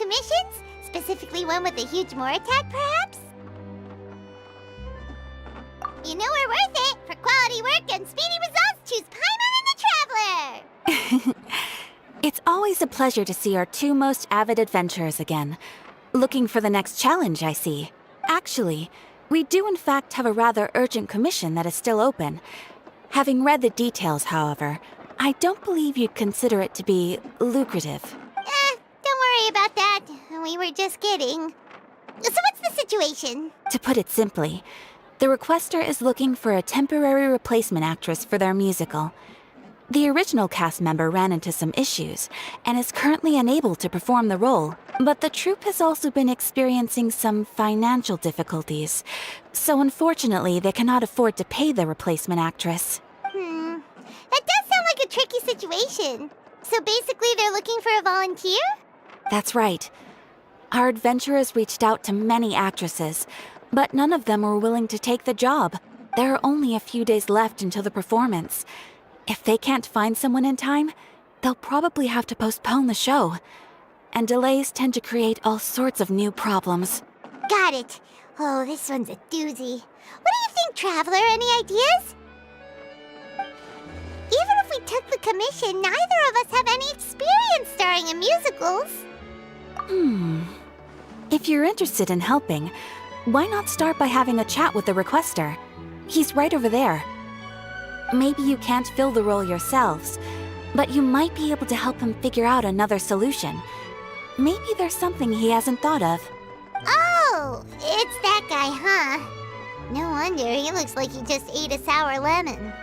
missions? Specifically one with a huge more attack, perhaps? You know we're worth it! For quality work and speedy results, choose Paimon and the Traveler! It's always a pleasure to see our two most avid adventurers again. Looking for the next challenge, I see. Actually, we do in fact have a rather urgent commission that is still open. Having read the details, however, I don't believe you'd consider it to be lucrative. Don't worry about that. We were just kidding. So what's the situation? To put it simply, the requester is looking for a temporary replacement actress for their musical. The original cast member ran into some issues and is currently unable to perform the role. But the troupe has also been experiencing some financial difficulties, so unfortunately they cannot afford to pay the replacement actress. That does sound like a tricky situation. So basically they're looking for a volunteer? That's right. Our adventurers reached out to many actresses, but none of them were willing to take the job. There are only a few days left until the performance. If they can't find someone in time, they'll probably have to postpone the show. And delays tend to create all sorts of new problems. Got it. Oh, this one's a doozy. What do you think, Traveler? Any ideas? Even if we took the commission, neither of us have any experience starring in musicals. If you're interested in helping, why not start by having a chat with the requester? He's right over there. Maybe you can't fill the role yourselves, but you might be able to help him figure out another solution. Maybe there's something he hasn't thought of. Oh, it's that guy, huh? No wonder, he looks like he just ate a sour lemon.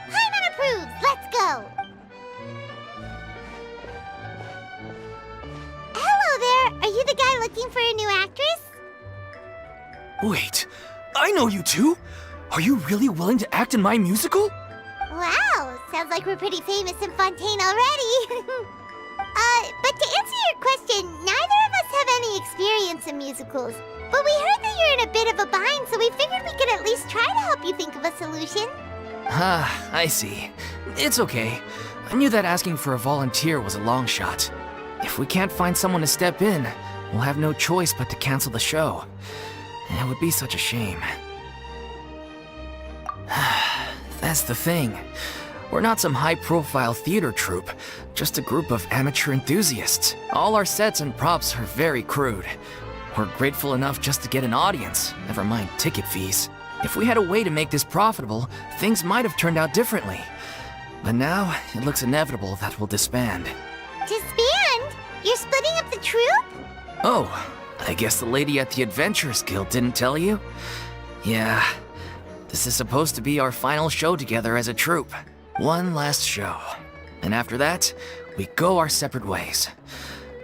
Paimon approves! Let's go! Hello there! Are you the guy looking for a new actress? Wait, I know you two! Are you really willing to act in my musical? Wow, sounds like we're pretty famous in Fontaine already. But to answer your question, neither of us have any experience in musicals. But we heard that you're in a bit of a bind, so we figured we could at least try to help you think of a solution. Ah, I see. It's okay. I knew that asking for a volunteer was a long shot. If we can't find someone to step in, we'll have no choice but to cancel the show. It would be such a shame. That's the thing. We're not some high-profile theater troupe, just a group of amateur enthusiasts. All our sets and props are very crude. We're grateful enough just to get an audience, never mind ticket fees. If we had a way to make this profitable, things might have turned out differently. But now, it looks inevitable that we'll disband. Disband? You're splitting up the troupe? Oh, I guess the lady at the Adventurers Guild didn't tell you? Yeah, this is supposed to be our final show together as a troupe. One last show. And after that, we go our separate ways.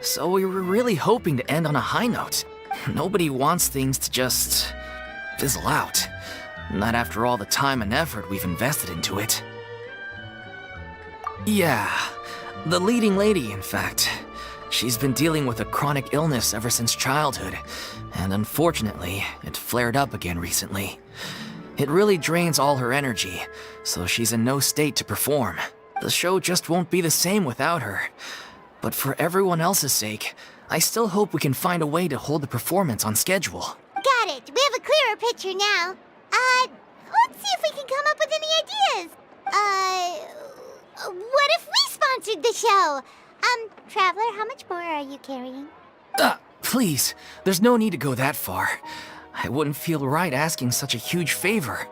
So we were really hoping to end on a high note. Nobody wants things to just fizzle out. Not after all the time and effort we've invested into it. Yeah, the leading lady, in fact. She's been dealing with a chronic illness ever since childhood, and unfortunately, it flared up again recently. It really drains all her energy, so she's in no state to perform. The show just won't be the same without her. But for everyone else's sake, I still hope we can find a way to hold the performance on schedule. Got it. We have a clearer picture now. Let's see if we can come up with any ideas. What if we sponsored the show? Traveler, how much more are you carrying? Please, there's no need to go that far. I wouldn't feel right asking such a huge favor,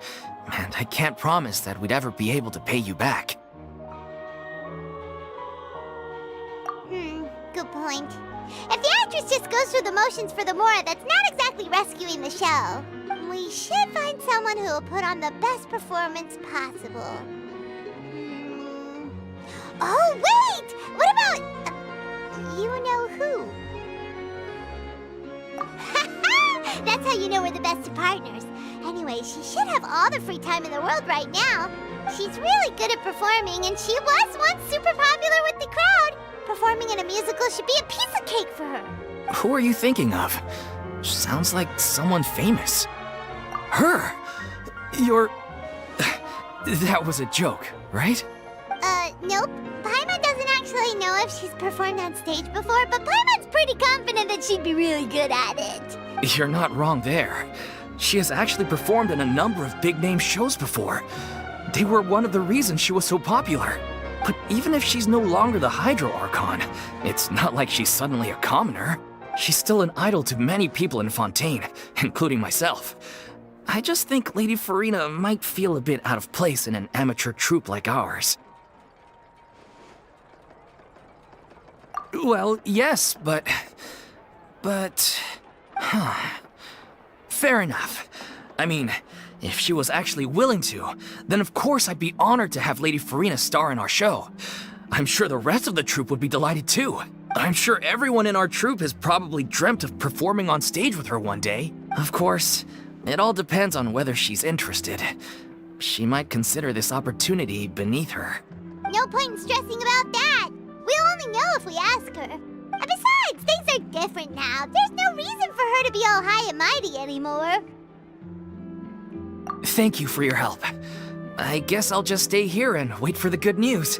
and I can't promise that we'd ever be able to pay you back. Good point. If the actress just goes through the motions for the more, that's not exactly rescuing the show. We should find someone who will put on the best performance possible. Oh, wait! What about... you know who? That's how you know we're the best of partners. Anyway, she should have all the free time in the world right now. She's really good at performing, and she was once super popular with the crowd. Performing in a musical should be a piece of cake for her. Who are you thinking of? Sounds like someone famous. Her! You're... That was a joke, right? Nope. Paimon doesn't actually know if she's performed on stage before, but Paimon's pretty confident that she'd be really good at it. You're not wrong there. She has actually performed in a number of big-name shows before. They were one of the reasons she was so popular. But even if she's no longer the Hydro Archon, it's not like she's suddenly a commoner. She's still an idol to many people in Fontaine, including myself. I just think Lady Furina might feel a bit out of place in an amateur troupe like ours. Well, yes, but... Fair enough. I mean, if she was actually willing to, then of course I'd be honored to have Lady Furina star in our show. I'm sure the rest of the troupe would be delighted too. I'm sure everyone in our troupe has probably dreamt of performing on stage with her one day. Of course, it all depends on whether she's interested. She might consider this opportunity beneath her. No point in stressing about that. We'll only know if we ask her. And besides, things are different now. There's no reason for her to be all high and mighty anymore. Thank you for your help. I guess I'll just stay here and wait for the good news.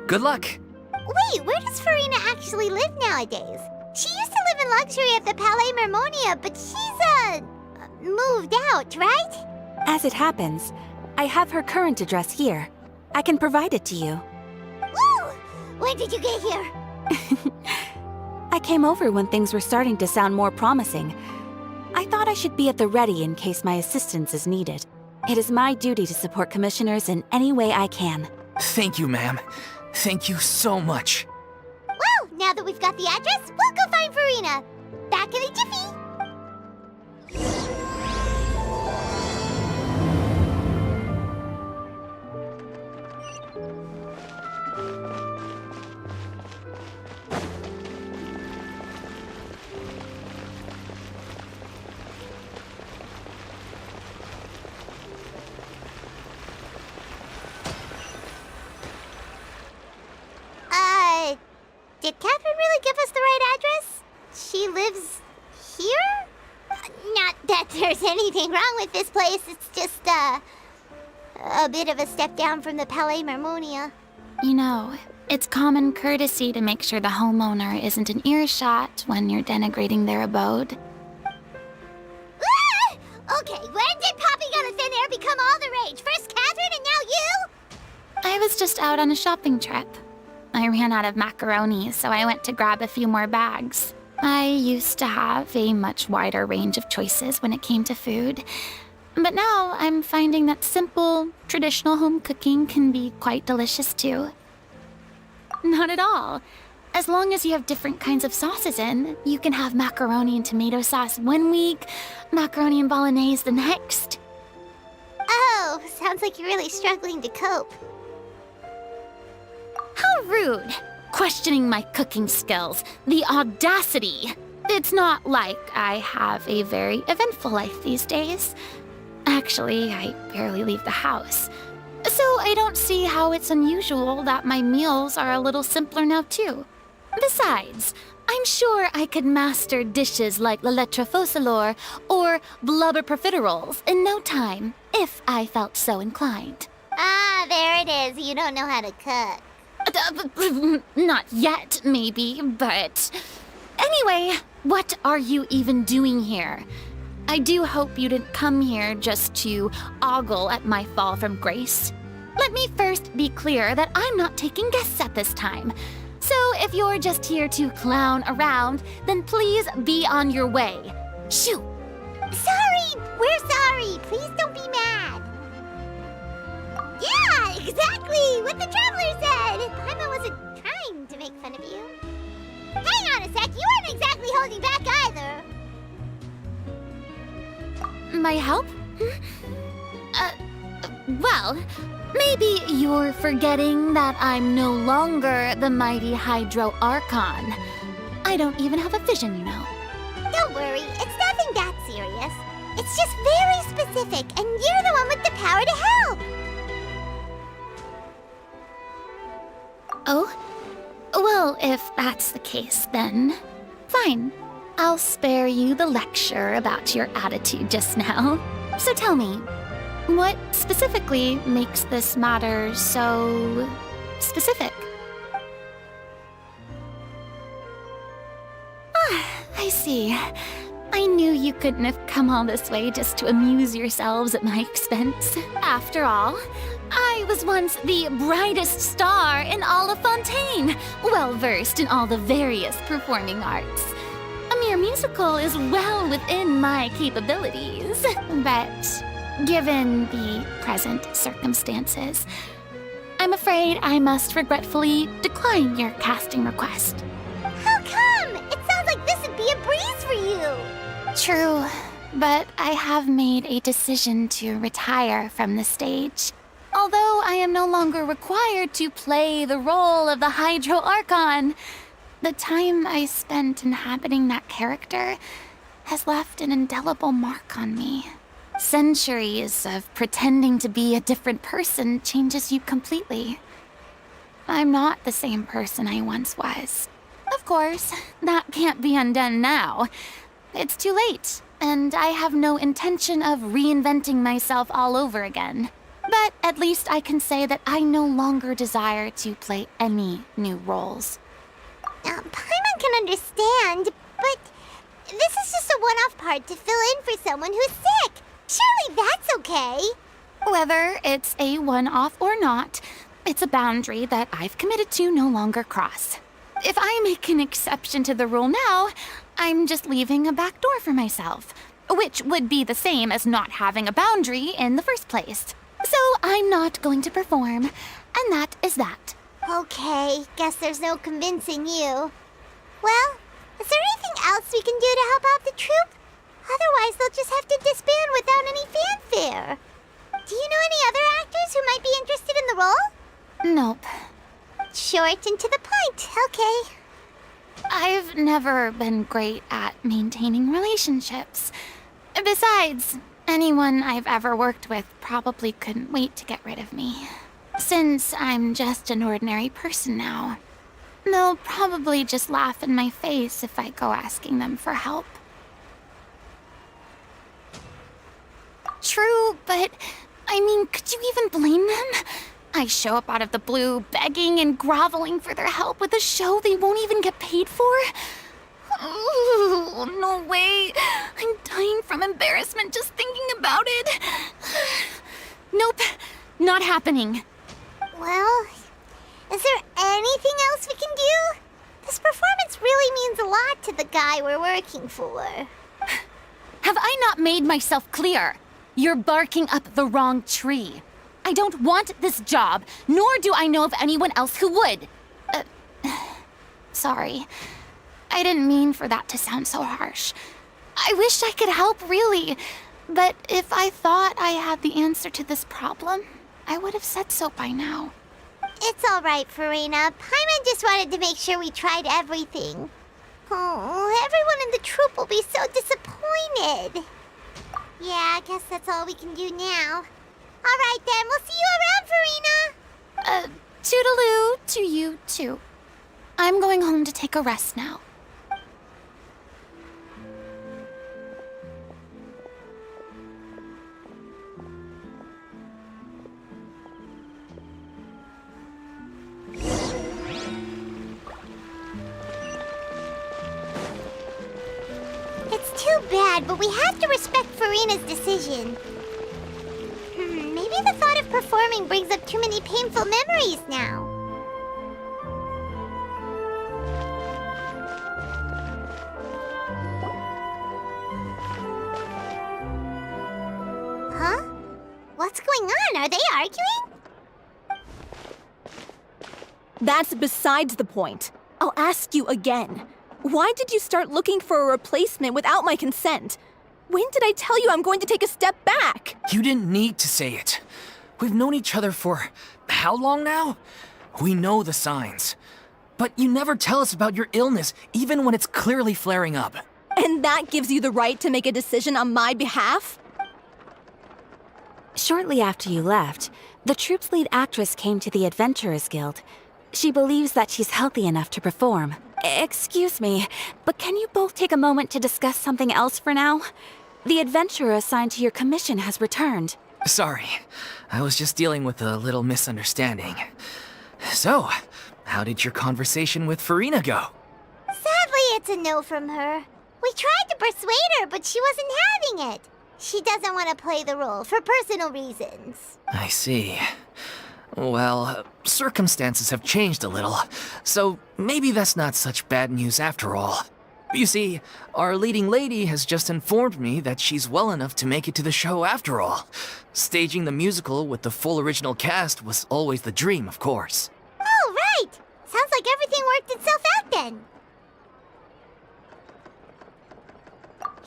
Good luck. Wait, where does Furina actually live nowadays? She used to live in luxury at the Palais Mermonia, but she's, moved out, right? As it happens, I have her current address here. I can provide it to you. Woo! When did you get here? I came over when things were starting to sound more promising. I thought I should be at the ready in case my assistance is needed. It is my duty to support commissioners in any way I can. Thank you, ma'am. Thank you so much. Well, now that we've got the address, we'll go find Furina. Back in a jiffy. Did Catherine really give us the right address? She lives here? Not that there's anything wrong with this place, it's just, a bit of a step down from the Palais Mermonia. You know, it's common courtesy to make sure the homeowner isn't in earshot when you're denigrating their abode. Ah! Okay, when did Poppy Gun of Thin Air become all the rage? First Catherine and now you? I was just out on a shopping trip. I ran out of macaroni, so I went to grab a few more bags. I used to have a much wider range of choices when it came to food. But now I'm finding that simple, traditional home cooking can be quite delicious too. Not at all. As long as you have different kinds of sauces in, you can have macaroni and tomato sauce one week, macaroni and bolognese the next. Oh, sounds like you're really struggling to cope. How rude! Questioning my cooking skills. The audacity! It's not like I have a very eventful life these days. Actually, I barely leave the house. So I don't see how it's unusual that my meals are a little simpler now too. Besides, I'm sure I could master dishes like la lettre focilor or blubber profiteroles in no time, if I felt so inclined. Ah, there it is. You don't know how to cook. Not yet, maybe, but... Anyway, what are you even doing here? I do hope you didn't come here just to ogle at my fall from grace. Let me first be clear that I'm not taking guests at this time. So if you're just here to clown around, then please be on your way. Shoo! Sorry! We're sorry! Please don't be mad! Yeah, exactly! What the Traveler said! Paimon wasn't trying to make fun of you. Hang on a sec, you weren't exactly holding back either. My help? Well, maybe you're forgetting that I'm no longer the mighty Hydro Archon. I don't even have a vision, you know. Don't worry, it's nothing that serious. It's just very specific, and you're the one with the power to help. Oh? Well, if that's the case, then fine. I'll spare you the lecture about your attitude just now. So tell me, what specifically makes this matter so specific? I see. I knew you couldn't have come all this way just to amuse yourselves at my expense. After all, I was once the brightest star in all of Fontaine, well-versed in all the various performing arts. A mere musical is well within my capabilities, but given the present circumstances, I'm afraid I must regretfully decline your casting request. How come? It sounds like this would be a breeze for you. True, but I have made a decision to retire from the stage. Although I am no longer required to play the role of the Hydro Archon, the time I spent inhabiting that character has left an indelible mark on me. Centuries of pretending to be a different person changes you completely. I'm not the same person I once was. Of course, that can't be undone now. It's too late, and I have no intention of reinventing myself all over again. But at least I can say that I no longer desire to play any new roles. Paimon can understand, but this is just a one-off part to fill in for someone who's sick. Surely that's okay. Whether it's a one-off or not, it's a boundary that I've committed to no longer cross. If I make an exception to the rule now, I'm just leaving a back door for myself, which would be the same as not having a boundary in the first place. So I'm not going to perform, and that is that. Okay, guess there's no convincing you. Well, is there anything else we can do to help out the troupe? Otherwise, they'll just have to disband without any fanfare. Do you know any other actors who might be interested in the role? Nope. Short and to the point, okay. I've never been great at maintaining relationships. Besides, anyone I've ever worked with probably couldn't wait to get rid of me. Since I'm just an ordinary person now, they'll probably just laugh in my face if I go asking them for help. True, but I mean, could you even blame them? I show up out of the blue, begging and groveling for their help with a show they won't even get paid for? Oh, no way. I'm dying from embarrassment just thinking about it. Nope, not happening. Well, is there anything else we can do? This performance really means a lot to the guy we're working for. Have I not made myself clear? You're barking up the wrong tree. I don't want this job, nor do I know of anyone else who would. Sorry. I didn't mean for that to sound so harsh. I wish I could help, really. But if I thought I had the answer to this problem, I would have said so by now. It's all right, Furina. Paimon just wanted to make sure we tried everything. Oh, everyone in the troupe will be so disappointed. Yeah, I guess that's all we can do now. All right, then. We'll see you around, Furina. Toodaloo to you, too. I'm going home to take a rest now. It's too bad, but we have to respect Furina's decision. Maybe the thought of performing brings up too many painful memories now. Huh? What's going on? Are they arguing? That's besides the point. I'll ask you again. Why did you start looking for a replacement without my consent? When did I tell you I'm going to take a step back? You didn't need to say it. We've known each other for how long now? We know the signs. But you never tell us about your illness, even when it's clearly flaring up. And that gives you the right to make a decision on my behalf? Shortly after you left, the troupe's lead actress came to the Adventurers Guild. She believes that she's healthy enough to perform. Excuse me, but can you both take a moment to discuss something else for now? The adventurer assigned to your commission has returned. Sorry, I was just dealing with a little misunderstanding. So, how did your conversation with Furina go? Sadly, it's a no from her. We tried to persuade her, but she wasn't having it. She doesn't want to play the role for personal reasons. I see. Well, circumstances have changed a little, so maybe that's not such bad news after all. You see, our leading lady has just informed me that she's well enough to make it to the show after all. Staging the musical with the full original cast was always the dream, of course. Oh, right! Sounds like everything worked itself out then.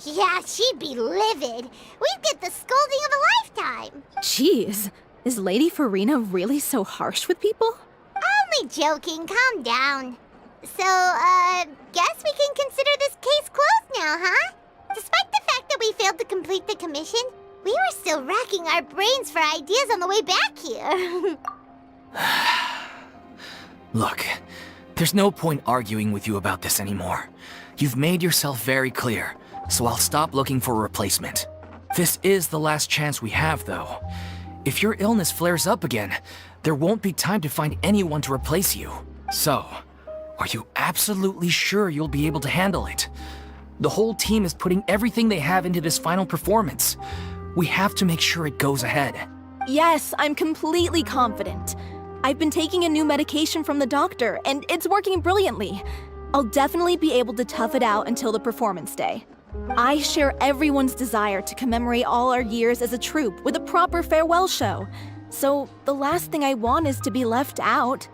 Yeah, she'd be livid. We'd get the scolding of a lifetime. Jeez, is Lady Furina really so harsh with people? Only joking, calm down. So, guess we can consider this case closed now, huh? Despite the fact that we failed to complete the commission, we were still racking our brains for ideas on the way back here. Look, there's no point arguing with you about this anymore. You've made yourself very clear, so I'll stop looking for a replacement. This is the last chance we have, though. If your illness flares up again, there won't be time to find anyone to replace you. So, are you absolutely sure you'll be able to handle it? The whole team is putting everything they have into this final performance. We have to make sure it goes ahead. Yes, I'm completely confident. I've been taking a new medication from the doctor, and it's working brilliantly. I'll definitely be able to tough it out until the performance day. I share everyone's desire to commemorate all our years as a troupe with a proper farewell show. So the last thing I want is to be left out.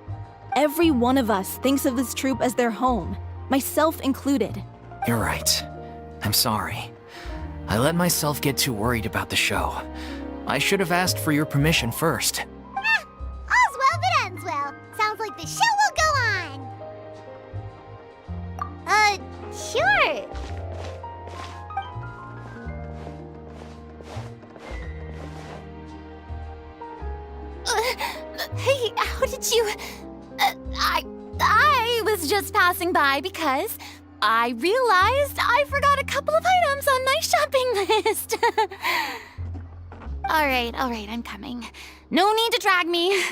Every one of us thinks of this troupe as their home, myself included. You're right. I'm sorry. I let myself get too worried about the show. I should have asked for your permission first. All's well that ends well. Sounds like the show will go on. Sure. Hey, how did you... I was just passing by because I realized I forgot a couple of items on my shopping list. All right, I'm coming. No need to drag me.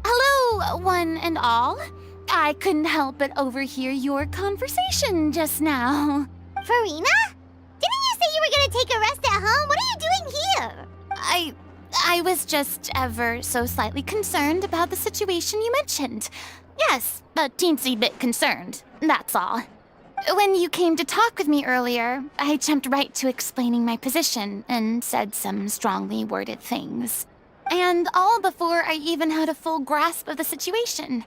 Hello, one and all. I couldn't help but overhear your conversation just now. Furina? Didn't you say you were gonna take a rest at home? What are you doing here? I was just ever so slightly concerned about the situation you mentioned. Yes, a teensy bit concerned, that's all. When you came to talk with me earlier, I jumped right to explaining my position and said some strongly worded things. And all before I even had a full grasp of the situation.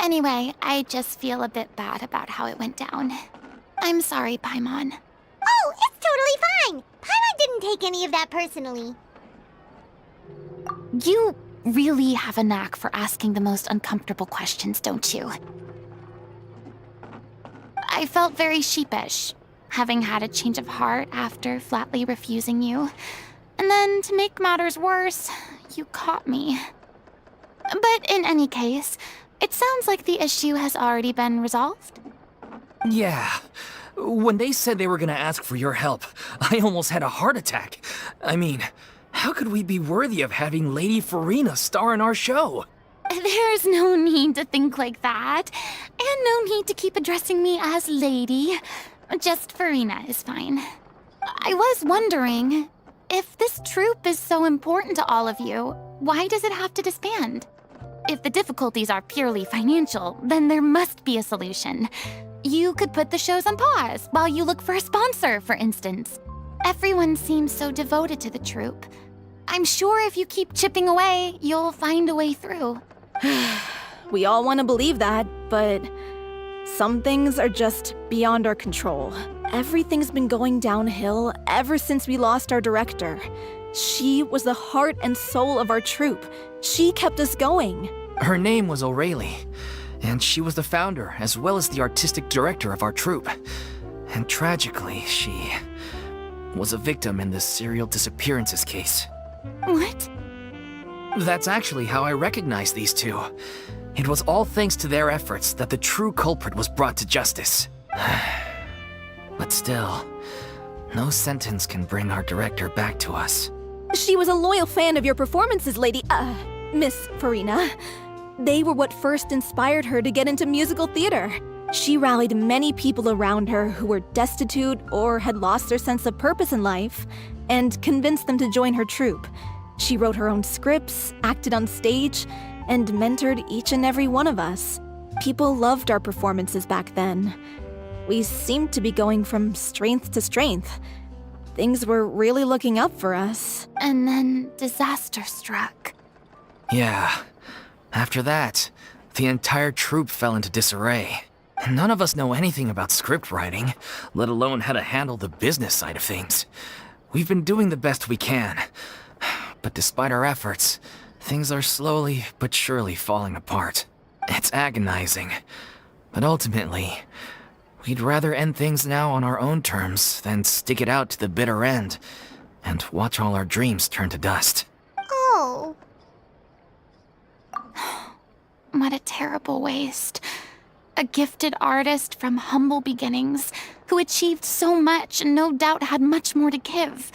Anyway, I just feel a bit bad about how it went down. I'm sorry, Paimon. Oh, it's totally fine. Paimon didn't take any of that personally. You really have a knack for asking the most uncomfortable questions, don't you? I felt very sheepish, having had a change of heart after flatly refusing you. And then, to make matters worse, you caught me. But in any case, it sounds like the issue has already been resolved. Yeah. When they said they were gonna ask for your help, I almost had a heart attack. I mean, how could we be worthy of having Lady Furina star in our show? There's no need to think like that. And no need to keep addressing me as Lady. Just Furina is fine. I was wondering, if this troupe is so important to all of you, why does it have to disband? If the difficulties are purely financial, then there must be a solution. You could put the shows on pause while you look for a sponsor, for instance. Everyone seems so devoted to the troupe. I'm sure if you keep chipping away, you'll find a way through. We all want to believe that, but some things are just beyond our control. Everything's been going downhill ever since we lost our director. She was the heart and soul of our troupe. She kept us going. Her name was O'Reilly, and she was the founder as well as the artistic director of our troupe. And tragically, she was a victim in the serial disappearances case. What? That's actually how I recognized these two. It was all thanks to their efforts that the true culprit was brought to justice. But still, no sentence can bring our director back to us. She was a loyal fan of your performances, Miss Furina. They were what first inspired her to get into musical theater. She rallied many people around her who were destitute or had lost their sense of purpose in life, and convinced them to join her troupe. She wrote her own scripts, acted on stage, and mentored each and every one of us. People loved our performances back then. We seemed to be going from strength to strength. Things were really looking up for us. And then disaster struck. Yeah. After that, the entire troupe fell into disarray. None of us know anything about script writing, let alone how to handle the business side of things. We've been doing the best we can. But despite our efforts, things are slowly but surely falling apart. It's agonizing. But ultimately, we'd rather end things now on our own terms than stick it out to the bitter end and watch all our dreams turn to dust. Oh. What a terrible waste. A gifted artist from humble beginnings who achieved so much and no doubt had much more to give.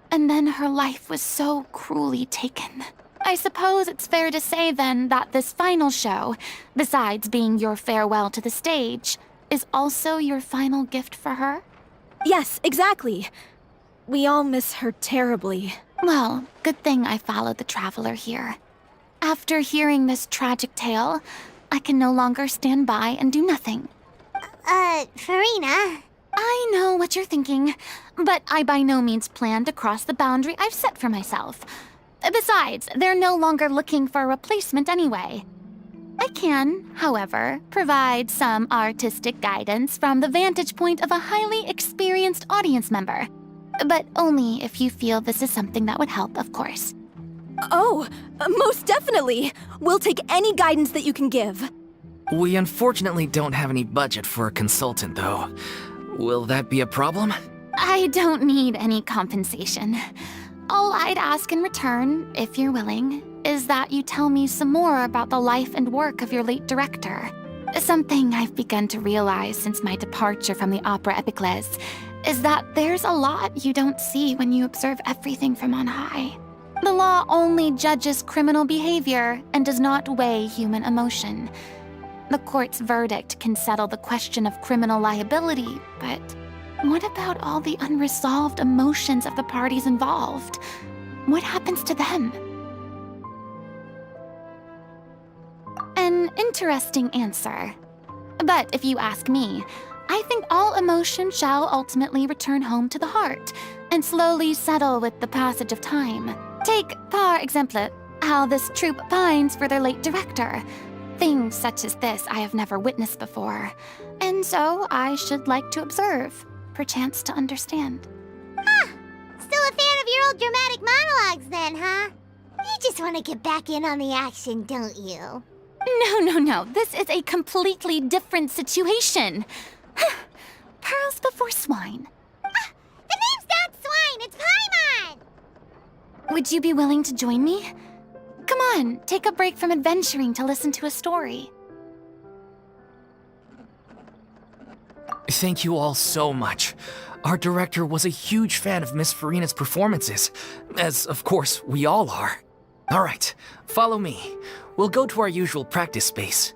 And then her life was so cruelly taken. I suppose it's fair to say then that this final show, besides being your farewell to the stage, is also your final gift for her? Yes, exactly. We all miss her terribly. Well, good thing I followed the traveler here. After hearing this tragic tale, I can no longer stand by and do nothing. Furina. I know what you're thinking, but I by no means plan to cross the boundary I've set for myself. Besides, they're no longer looking for a replacement anyway. I can, however, provide some artistic guidance from the vantage point of a highly experienced audience member. But only if you feel this is something that would help, of course. Oh, most definitely. We'll take any guidance that you can give. We unfortunately don't have any budget for a consultant, though. Will that be a problem? I don't need any compensation. All I'd ask in return, if you're willing, is that you tell me some more about the life and work of your late director. Something I've begun to realize since my departure from the Opera Epiclese is that there's a lot you don't see when you observe everything from on high. The law only judges criminal behavior and does not weigh human emotion. The court's verdict can settle the question of criminal liability, but what about all the unresolved emotions of the parties involved? What happens to them? An interesting answer. But if you ask me, I think all emotion shall ultimately return home to the heart and slowly settle with the passage of time. Take, par exemple, how this troupe pines for their late director. Things such as this I have never witnessed before, and so I should like to observe, perchance to understand. Still a fan of your old dramatic monologues then, huh? You just want to get back in on the action, don't you? No. This is a completely different situation. Pearls before swine. The name's not Swine, it's Paimon! Would you be willing to join me? Come on, take a break from adventuring to listen to a story. Thank you all so much. Our director was a huge fan of Miss Furina's performances, as of course we all are. All right, follow me. We'll go to our usual practice space.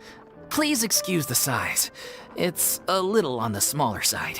Please excuse the size. It's a little on the smaller side.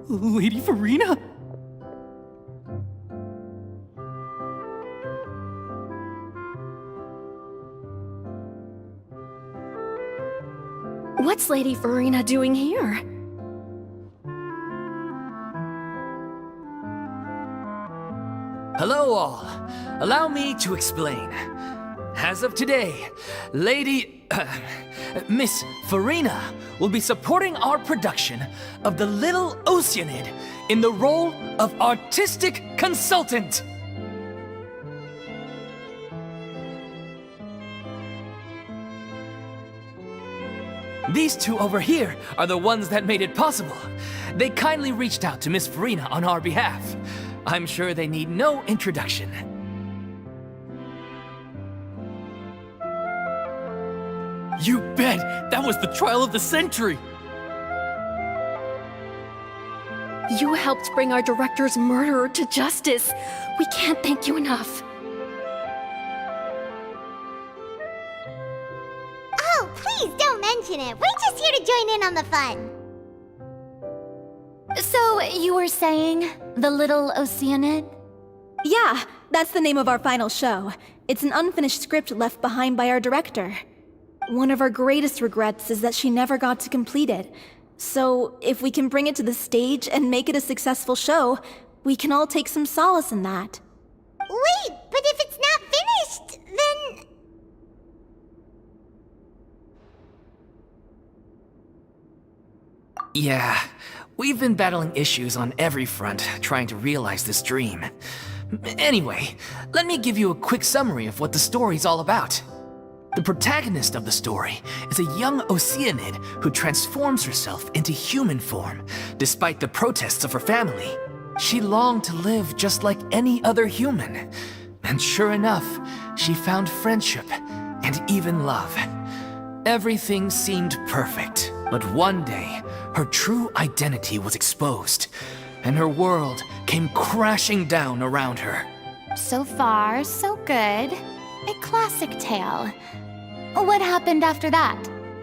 Lady Furina? What's Lady Furina doing here? Hello all. Allow me to explain. As of today, Miss Furina will be supporting our production of The Little Oceanid in the role of artistic consultant. These two over here are the ones that made it possible. They kindly reached out to Miss Furina on our behalf. I'm sure they need no introduction. You bet! That was the trial of the century! You helped bring our director's murderer to justice. We can't thank you enough. Oh, please don't mention it. We're just here to join in on the fun. So, you were saying The Little Oceanid? Yeah, that's the name of our final show. It's an unfinished script left behind by our director. One of our greatest regrets is that she never got to complete it. So, if we can bring it to the stage and make it a successful show, we can all take some solace in that. Wait, but if it's not finished, then... Yeah, we've been battling issues on every front trying to realize this dream. Anyway, let me give you a quick summary of what the story's all about. The protagonist of the story is a young Oceanid who transforms herself into human form, despite the protests of her family. She longed to live just like any other human. And sure enough, she found friendship and even love. Everything seemed perfect, but one day, her true identity was exposed, and her world came crashing down around her. So far, so good. A classic tale. What happened after that?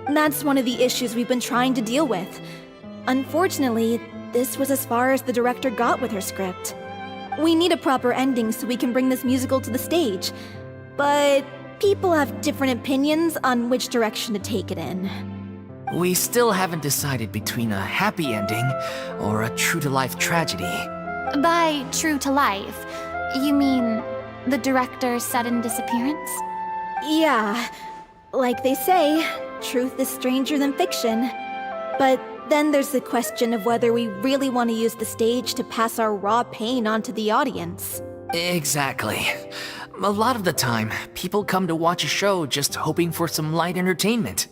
That's one of the issues we've been trying to deal with. Unfortunately, this was as far as the director got with her script. We need a proper ending so we can bring this musical to the stage. But people have different opinions on which direction to take it in. We still haven't decided between a happy ending or a true-to-life tragedy. By true to life, you mean the director's sudden disappearance? Yeah, like they say, truth is stranger than fiction. But then there's the question of whether we really want to use the stage to pass our raw pain onto the audience. Exactly. A lot of the time, people come to watch a show just hoping for some light entertainment.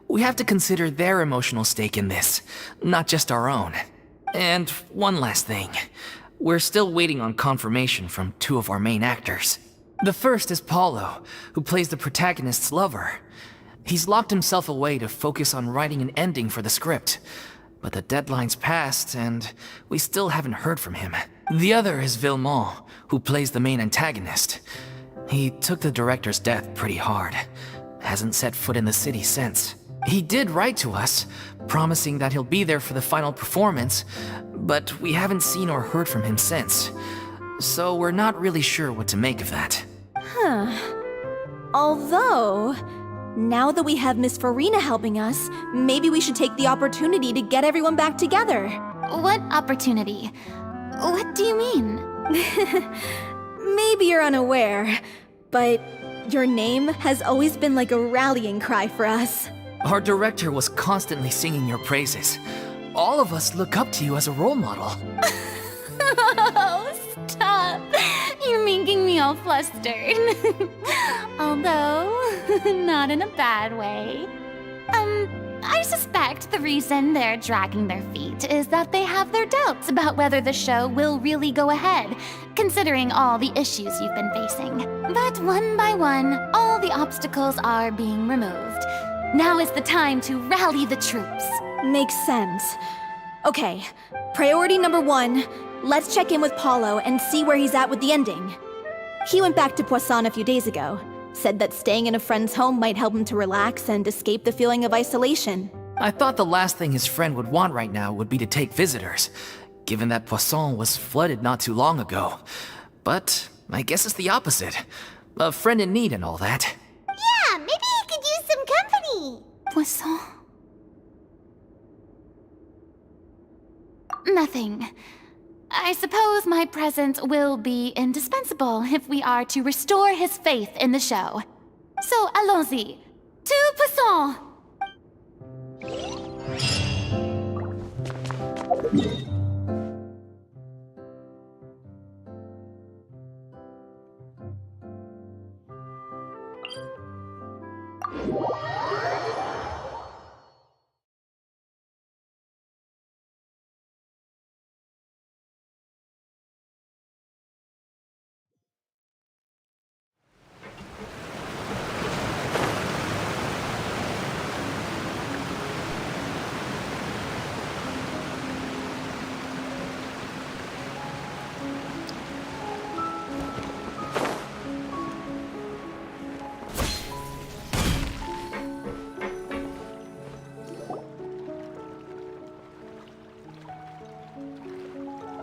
We have to consider their emotional stake in this, not just our own. And one last thing. We're still waiting on confirmation from two of our main actors. The first is Paulo, who plays the protagonist's lover. He's locked himself away to focus on writing an ending for the script. But the deadline's passed, and we still haven't heard from him. The other is Villemont, who plays the main antagonist. He took the director's death pretty hard. Hasn't set foot in the city since. He did write to us, promising that he'll be there for the final performance, but we haven't seen or heard from him since. So we're not really sure what to make of that. Although, now that we have Miss Furina helping us, maybe we should take the opportunity to get everyone back together. What opportunity? What do you mean? Maybe you're unaware, but your name has always been like a rallying cry for us. Our director was constantly singing your praises. All of us look up to you as a role model. Oh, stop! You're making me all flustered. Although, not in a bad way. I suspect the reason they're dragging their feet is that they have their doubts about whether the show will really go ahead, considering all the issues you've been facing. But one by one, all the obstacles are being removed. Now is the time to rally the troops. Makes sense. Okay, priority number 1, let's check in with Paulo and see where he's at with the ending. He went back to Poisson a few days ago, said that staying in a friend's home might help him to relax and escape the feeling of isolation. I thought the last thing his friend would want right now would be to take visitors. given that Poisson was flooded not too long ago. But I guess it's the opposite. A friend in need and all that. Yeah, maybe he could use some company. Poisson. Nothing. I suppose my presence will be indispensable if we are to restore his faith in the show. So, allons-y. To Poisson!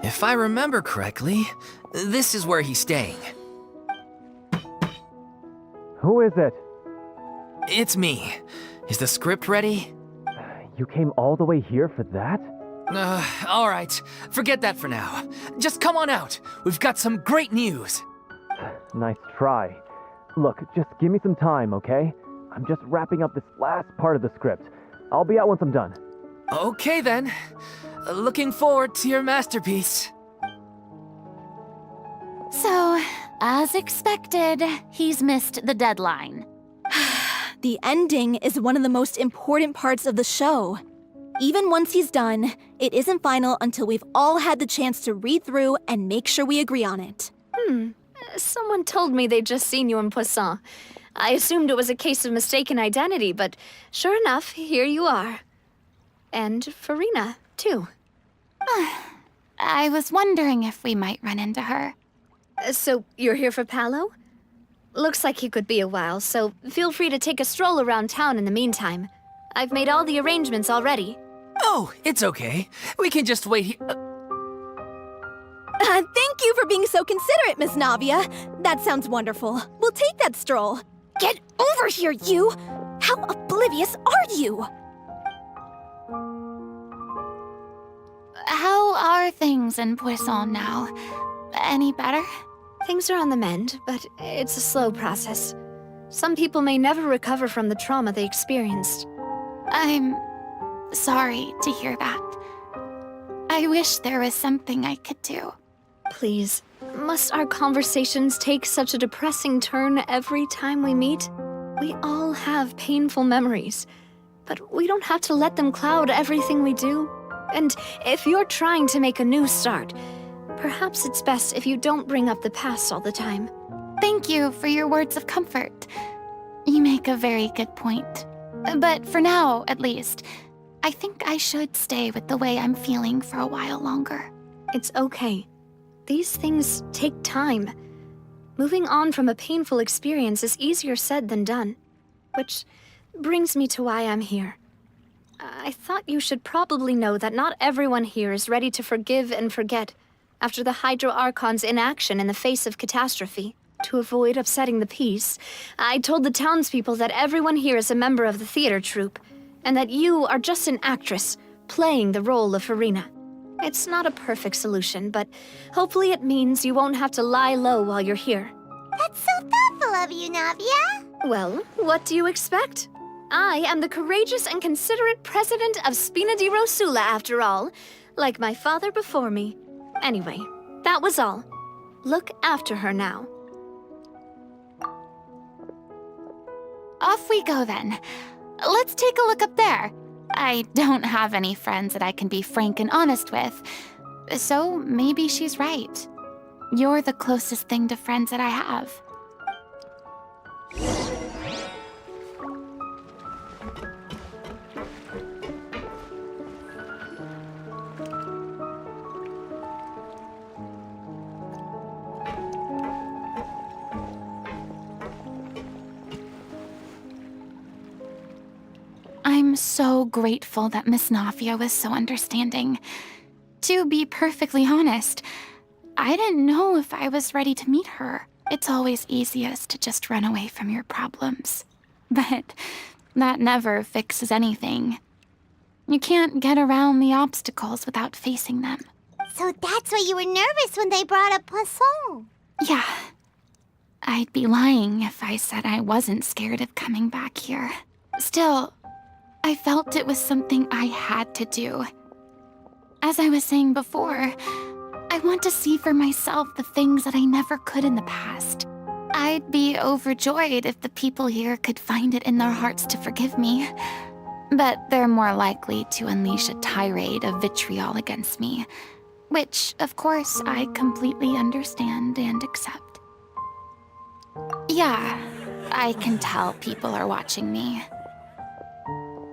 If I remember correctly, this is where he's staying. Who is it? It's me. Is the script ready? You came all the way here for that? Alright. Forget that for now. Just come on out. We've got some great news. Nice try. Look, just give me some time, okay? I'm just wrapping up this last part of the script. I'll be out once I'm done. Okay then. Looking forward to your masterpiece. So, as expected, he's missed the deadline. The ending is one of the most important parts of the show. Even once he's done, it isn't final until we've all had the chance to read through and make sure we agree on it. Someone told me they'd just seen you in Poisson. I assumed it was a case of mistaken identity, but sure enough, here you are. And Furina, too. I was wondering if we might run into her. So, you're here for Paolo? Looks like he could be a while, so feel free to take a stroll around town in the meantime. I've made all the arrangements already. Oh, it's okay. We can just wait here. Thank you for being so considerate, Miss Navia. That sounds wonderful. We'll take that stroll. Get over here, you! How oblivious are you? How are things in Poisson now? Any better? Things are on the mend, but it's a slow process. Some people may never recover from the trauma they experienced. I'm sorry to hear that. I wish there was something I could do. Please, must our conversations take such a depressing turn every time we meet? We all have painful memories, but we don't have to let them cloud everything we do. And if you're trying to make a new start, perhaps it's best if you don't bring up the past all the time. Thank you for your words of comfort. You make a very good point. But for now, at least, I think I should stay with the way I'm feeling for a while longer. It's okay. These things take time. Moving on from a painful experience is easier said than done. Which brings me to why I'm here. I thought you should probably know that not everyone here is ready to forgive and forget after the Hydro Archon's inaction in the face of catastrophe. To avoid upsetting the peace, I told the townspeople that everyone here is a member of the theater troupe, and that you are just an actress playing the role of Furina. It's not a perfect solution, but hopefully it means you won't have to lie low while you're here. That's so thoughtful of you, Navia. Well, what do you expect? I am the courageous and considerate president of Spina di Rosula, after all, like my father before me. Anyway, that was all. Look after her now. Off we go then. Let's take a look up there. I don't have any friends that I can be frank and honest with, so maybe she's right. You're the closest thing to friends that I have. I'm so grateful that Miss Navia was so understanding. To be perfectly honest, I didn't know if I was ready to meet her. It's always easiest to just run away from your problems. But that never fixes anything. You can't get around the obstacles without facing them. So that's why you were nervous when they brought up Poisson. Yeah. I'd be lying if I said I wasn't scared of coming back here. Still, I felt it was something I had to do. As I was saying before, I want to see for myself the things that I never could in the past. I'd be overjoyed if the people here could find it in their hearts to forgive me. But they're more likely to unleash a tirade of vitriol against me, which, of course, I completely understand and accept. Yeah, I can tell people are watching me.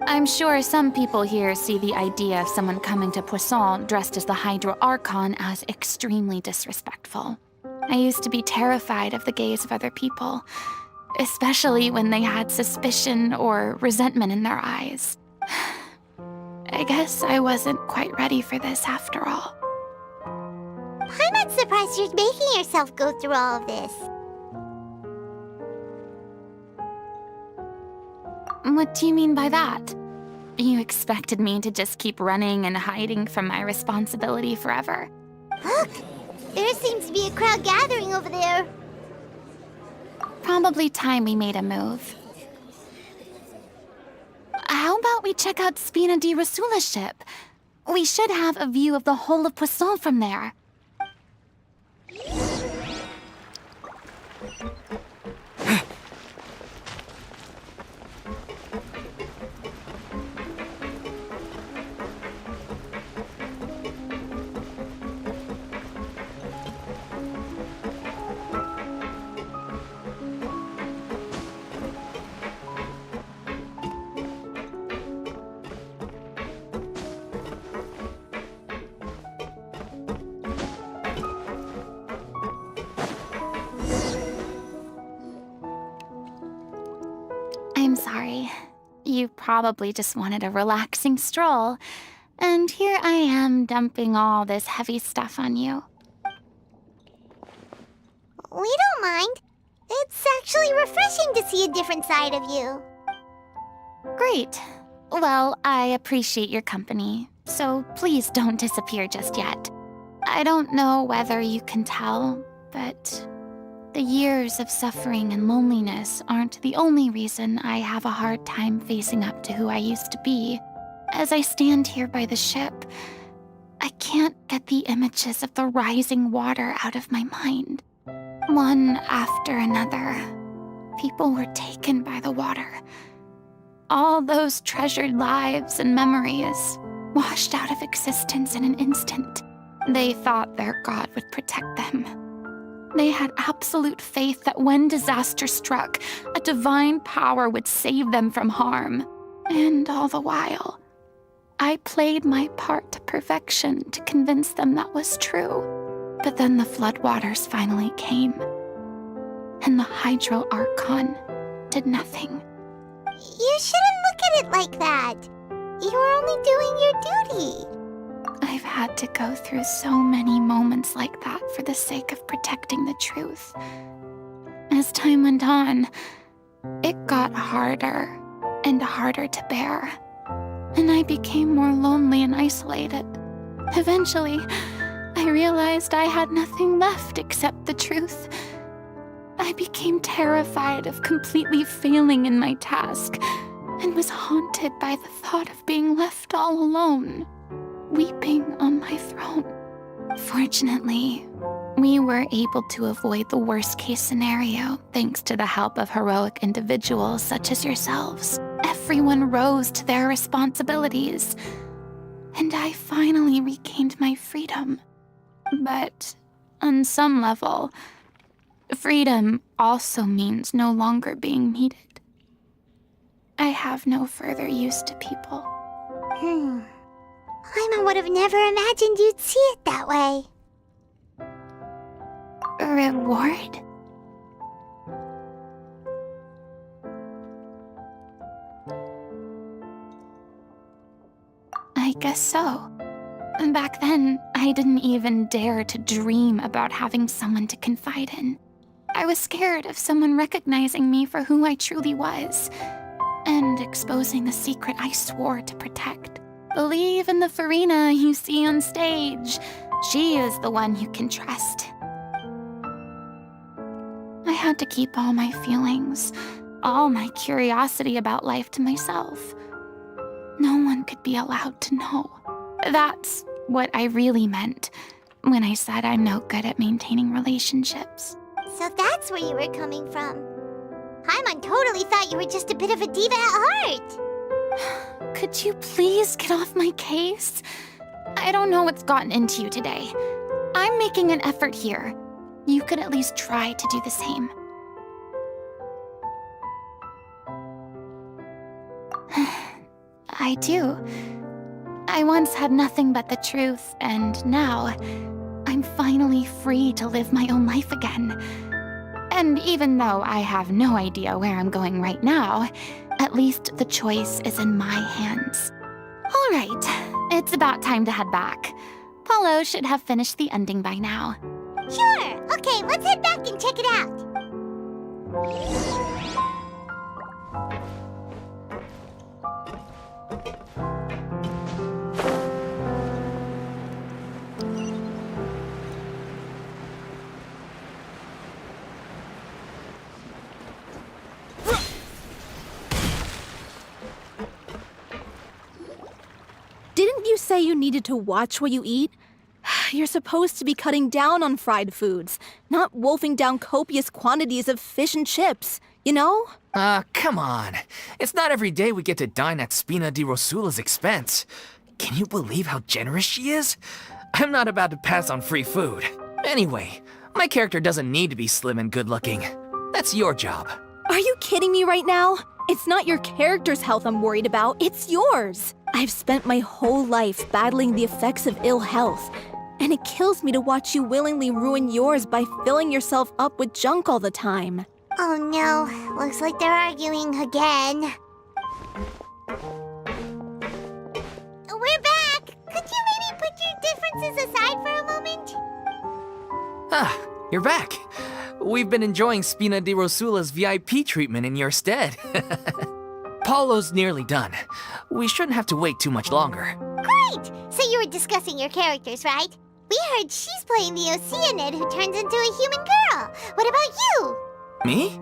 I'm sure some people here see the idea of someone coming to Poisson dressed as the Hydro Archon as extremely disrespectful. I used to be terrified of the gaze of other people, especially when they had suspicion or resentment in their eyes. I guess I wasn't quite ready for this after all. I'm not surprised you're making yourself go through all of this. What do you mean by that? You expected me to just keep running and hiding from my responsibility forever? Look! There seems to be a crowd gathering over there. Probably time we made a move. How about we check out Spina di Rosula's ship? We should have a view of the whole of Poisson from there. I'm sorry. You probably just wanted a relaxing stroll, and here I am dumping all this heavy stuff on you. We don't mind. It's actually refreshing to see a different side of you. Great. Well, I appreciate your company, so please don't disappear just yet. I don't know whether you can tell, but the years of suffering and loneliness aren't the only reason I have a hard time facing up to who I used to be. As I stand here by the ship, I can't get the images of the rising water out of my mind. One after another, people were taken by the water. All those treasured lives and memories washed out of existence in an instant. They thought their god would protect them. They had absolute faith that when disaster struck, a divine power would save them from harm. And all the while, I played my part to perfection to convince them that was true. But then the floodwaters finally came, and the Hydro Archon did nothing. You shouldn't look at it like that. You were only doing your duty. I've had to go through so many moments like that for the sake of protecting the truth. As time went on, it got harder and harder to bear, and I became more lonely and isolated. Eventually, I realized I had nothing left except the truth. I became terrified of completely failing in my task, and was haunted by the thought of being left all alone, weeping on my throne. Fortunately, we were able to avoid the worst-case scenario thanks to the help of heroic individuals such as yourselves. Everyone rose to their responsibilities, and I finally regained my freedom. But on some level, freedom also means no longer being needed. I have no further use to people. Paimon would have never imagined you'd see it that way. Reward? I guess so. Back then, I didn't even dare to dream about having someone to confide in. I was scared of someone recognizing me for who I truly was and exposing the secret I swore to protect. Believe in the Furina you see on stage. She is the one you can trust. I had to keep all my feelings, all my curiosity about life to myself. No one could be allowed to know. That's what I really meant when I said I'm no good at maintaining relationships. So that's where you were coming from. Paimon totally thought you were just a bit of a diva at heart. Could you please get off my case? I don't know what's gotten into you today. I'm making an effort here. You could at least try to do the same. I do. I once had nothing but the truth, and now I'm finally free to live my own life again. And even though I have no idea where I'm going right now, at least the choice is in my hands. All right, it's about time to head back. Paulo should have finished the ending by now. Sure. Okay, let's head back and check it out. Didn't you say you needed to watch what you eat? You're supposed to be cutting down on fried foods, not wolfing down copious quantities of fish and chips, you know? Come on. It's not every day we get to dine at Spina di Rosula's expense. Can you believe how generous she is? I'm not about to pass on free food. Anyway, my character doesn't need to be slim and good-looking. That's your job. Are you kidding me right now? It's not your character's health I'm worried about, it's yours. I've spent my whole life battling the effects of ill health, and it kills me to watch you willingly ruin yours by filling yourself up with junk all the time. Oh no, looks like they're arguing again. We're back! Could you maybe put your differences aside for a moment? Ah, you're back. We've been enjoying Spina di Rosula's VIP treatment in your stead. Paulo's nearly done. We shouldn't have to wait too much longer. Great! So you were discussing your characters, right? We heard she's playing the Oceanid who turns into a human girl. What about you? Me?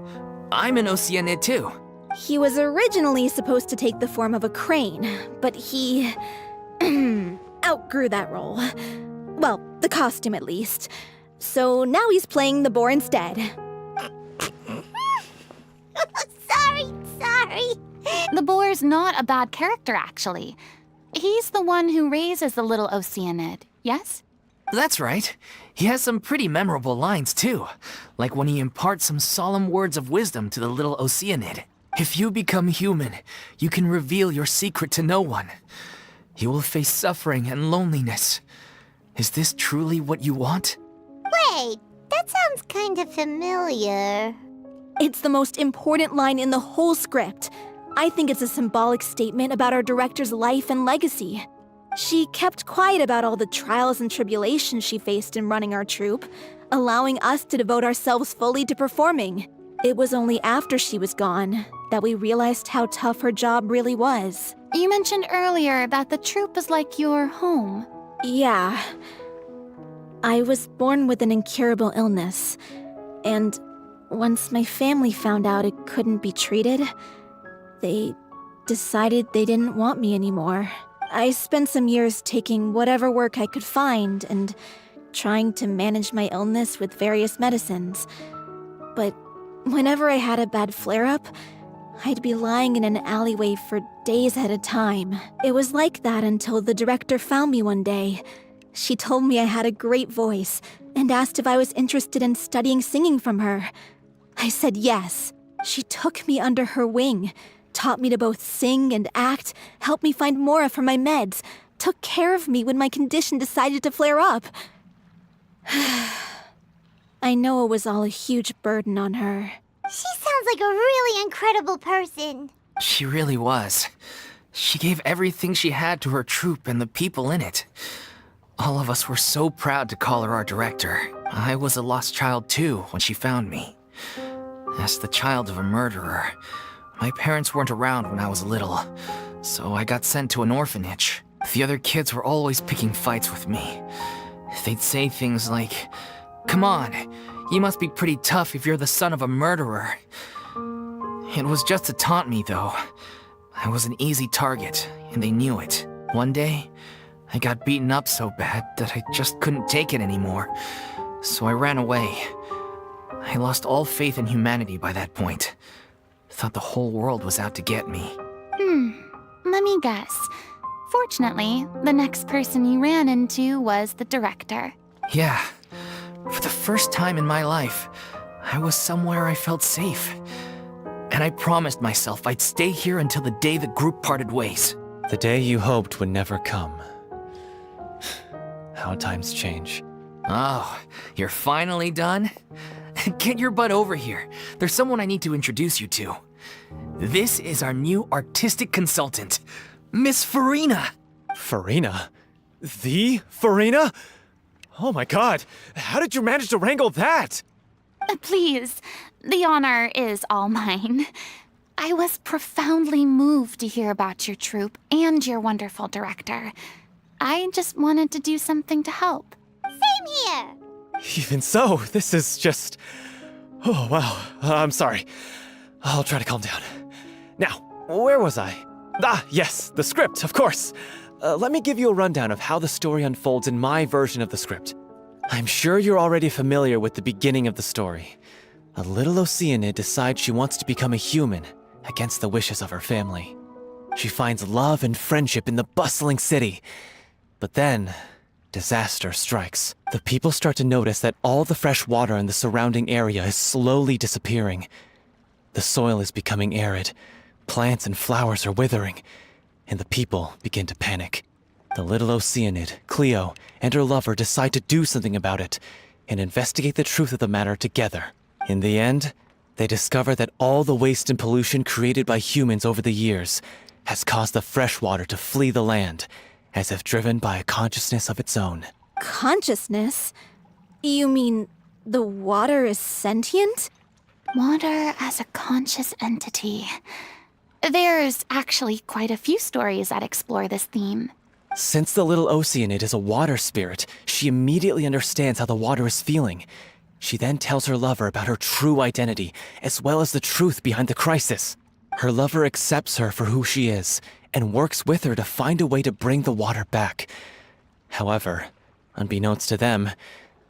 I'm an Oceanid too. He was originally supposed to take the form of a crane, but he outgrew that role. Well, the costume at least. So now he's playing the boar instead. Sorry. The boar's not a bad character, actually. He's the one who raises the little Oceanid, yes? That's right. He has some pretty memorable lines too, like when he imparts some solemn words of wisdom to the little Oceanid. If you become human, you can reveal your secret to no one. You will face suffering and loneliness. Is this truly what you want? Wait, that sounds kind of familiar. It's the most important line in the whole script. I think it's a symbolic statement about our director's life and legacy. She kept quiet about all the trials and tribulations she faced in running our troupe, allowing us to devote ourselves fully to performing. It was only after she was gone that we realized how tough her job really was. You mentioned earlier that the troupe is like your home. Yeah. I was born with an incurable illness, and once my family found out it couldn't be treated, they decided they didn't want me anymore. I spent some years taking whatever work I could find and trying to manage my illness with various medicines. But whenever I had a bad flare-up, I'd be lying in an alleyway for days at a time. It was like that until the director found me one day. She told me I had a great voice and asked if I was interested in studying singing from her. I said yes. She took me under her wing, taught me to both sing and act, helped me find Mora for my meds, took care of me when my condition decided to flare up. I know it was all a huge burden on her. She sounds like a really incredible person. She really was. She gave everything she had to her troupe and the people in it. All of us were so proud to call her our director. I was a lost child too when she found me. As the child of a murderer, my parents weren't around when I was little, so I got sent to an orphanage. The other kids were always picking fights with me. They'd say things like, "Come on, you must be pretty tough if you're the son of a murderer." It was just to taunt me, though. I was an easy target, and they knew it. One day, I got beaten up so bad that I just couldn't take it anymore, so I ran away. I lost all faith in humanity by that point. Thought the whole world was out to get me. Let me guess. Fortunately, the next person you ran into was the director. Yeah, for the first time in my life, I was somewhere I felt safe. And I promised myself I'd stay here until the day the group parted ways. The day you hoped would never come. How times change. Oh, you're finally done? Get your butt over here. There's someone I need to introduce you to. This is our new artistic consultant, Miss Furina. Furina? The Furina? Oh my god, how did you manage to wrangle that? Please, the honor is all mine. I was profoundly moved to hear about your troupe and your wonderful director. I just wanted to do something to help. Same here. Even so, this is just... Oh, wow. I'm sorry. I'll try to calm down. Now, where was I? Ah, yes, the script, of course. Let me give you a rundown of how the story unfolds in my version of the script. I'm sure you're already familiar with the beginning of the story. A little Oceanid decides she wants to become a human against the wishes of her family. She finds love and friendship in the bustling city. But then, disaster strikes. The people start to notice that all the fresh water in the surrounding area is slowly disappearing. The soil is becoming arid, plants and flowers are withering, and the people begin to panic. The little Oceanid, Cleo, and her lover decide to do something about it and investigate the truth of the matter together. In the end, they discover that all the waste and pollution created by humans over the years has caused the fresh water to flee the land, as if driven by a consciousness of its own. Consciousness? You mean the water is sentient? Water as a conscious entity. There's actually quite a few stories that explore this theme. Since the little Oceanid is a water spirit, she immediately understands how the water is feeling. She then tells her lover about her true identity, as well as the truth behind the crisis. Her lover accepts her for who she is, and works with her to find a way to bring the water back. However, unbeknownst to them,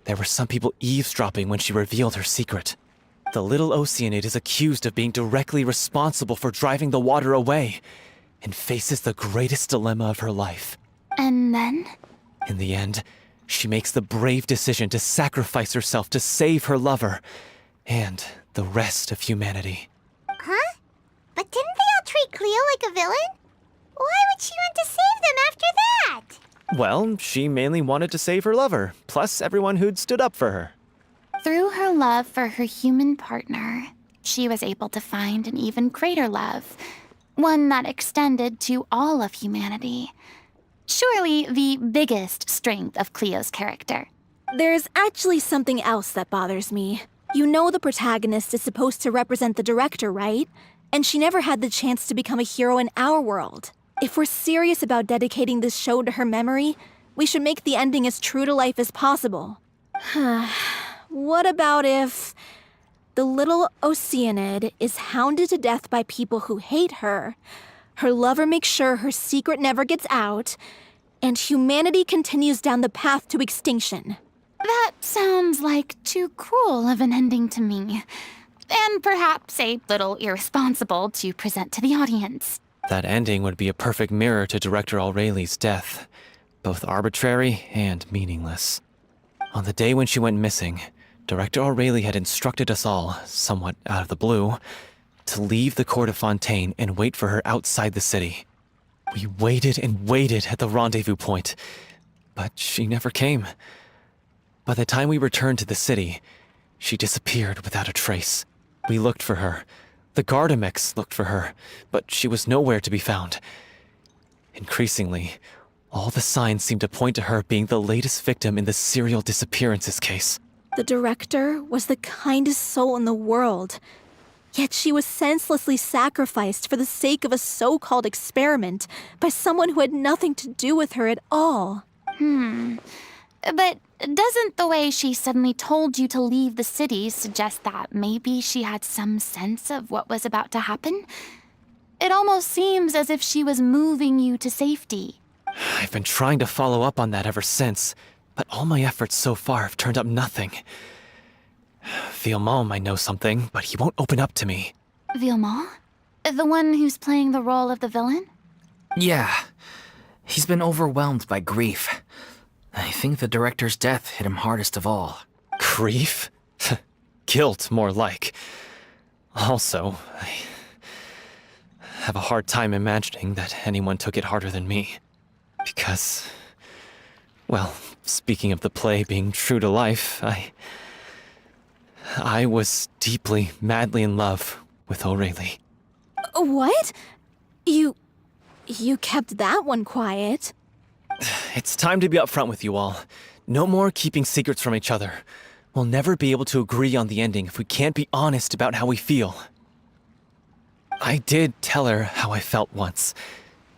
there were some people eavesdropping when she revealed her secret. The little Oceanid is accused of being directly responsible for driving the water away, and faces the greatest dilemma of her life. And then? In the end, she makes the brave decision to sacrifice herself to save her lover, and the rest of humanity. Huh? But didn't they all treat Cleo like a villain? Why would she want to save them after that? Well, she mainly wanted to save her lover, plus everyone who'd stood up for her. Through her love for her human partner, she was able to find an even greater love, one that extended to all of humanity. Surely the biggest strength of Cleo's character. There's actually something else that bothers me. You know the protagonist is supposed to represent the director, right? And she never had the chance to become a hero in our world. If we're serious about dedicating this show to her memory, we should make the ending as true to life as possible. What about if the little Oceanid is hounded to death by people who hate her, her lover makes sure her secret never gets out, and humanity continues down the path to extinction? That sounds like too cruel of an ending to me. And perhaps a little irresponsible to present to the audience. That ending would be a perfect mirror to Director Aureli's death, both arbitrary and meaningless. On the day when she went missing, Director Aureli had instructed us all, somewhat out of the blue, to leave the court of Fontaine and wait for her outside the city. We waited and waited at the rendezvous point, but she never came. By the time we returned to the city, she disappeared without a trace. We looked for her. The Gardamex looked for her, but she was nowhere to be found. Increasingly, All the signs seem to point to her being the latest victim in the serial disappearances case. The director was the kindest soul in the world. Yet she was senselessly sacrificed for the sake of a so-called experiment by someone who had nothing to do with her at all. But doesn't the way she suddenly told you to leave the city suggest that maybe she had some sense of what was about to happen? It almost seems as if she was moving you to safety. I've been trying to follow up on that ever since, but all my efforts so far have turned up nothing. Villemont might know something, but he won't open up to me. Villemont? The one who's playing the role of the villain? Yeah. He's been overwhelmed by grief. I think the director's death hit him hardest of all. Grief? Guilt, more like. Also, I have a hard time imagining that anyone took it harder than me. Because, well, speaking of the play being true to life, I was deeply, madly in love with Aurelie. What? You kept that one quiet. It's time to be upfront with you all. No more keeping secrets from each other. We'll never be able to agree on the ending if we can't be honest about how we feel. I did tell her how I felt once,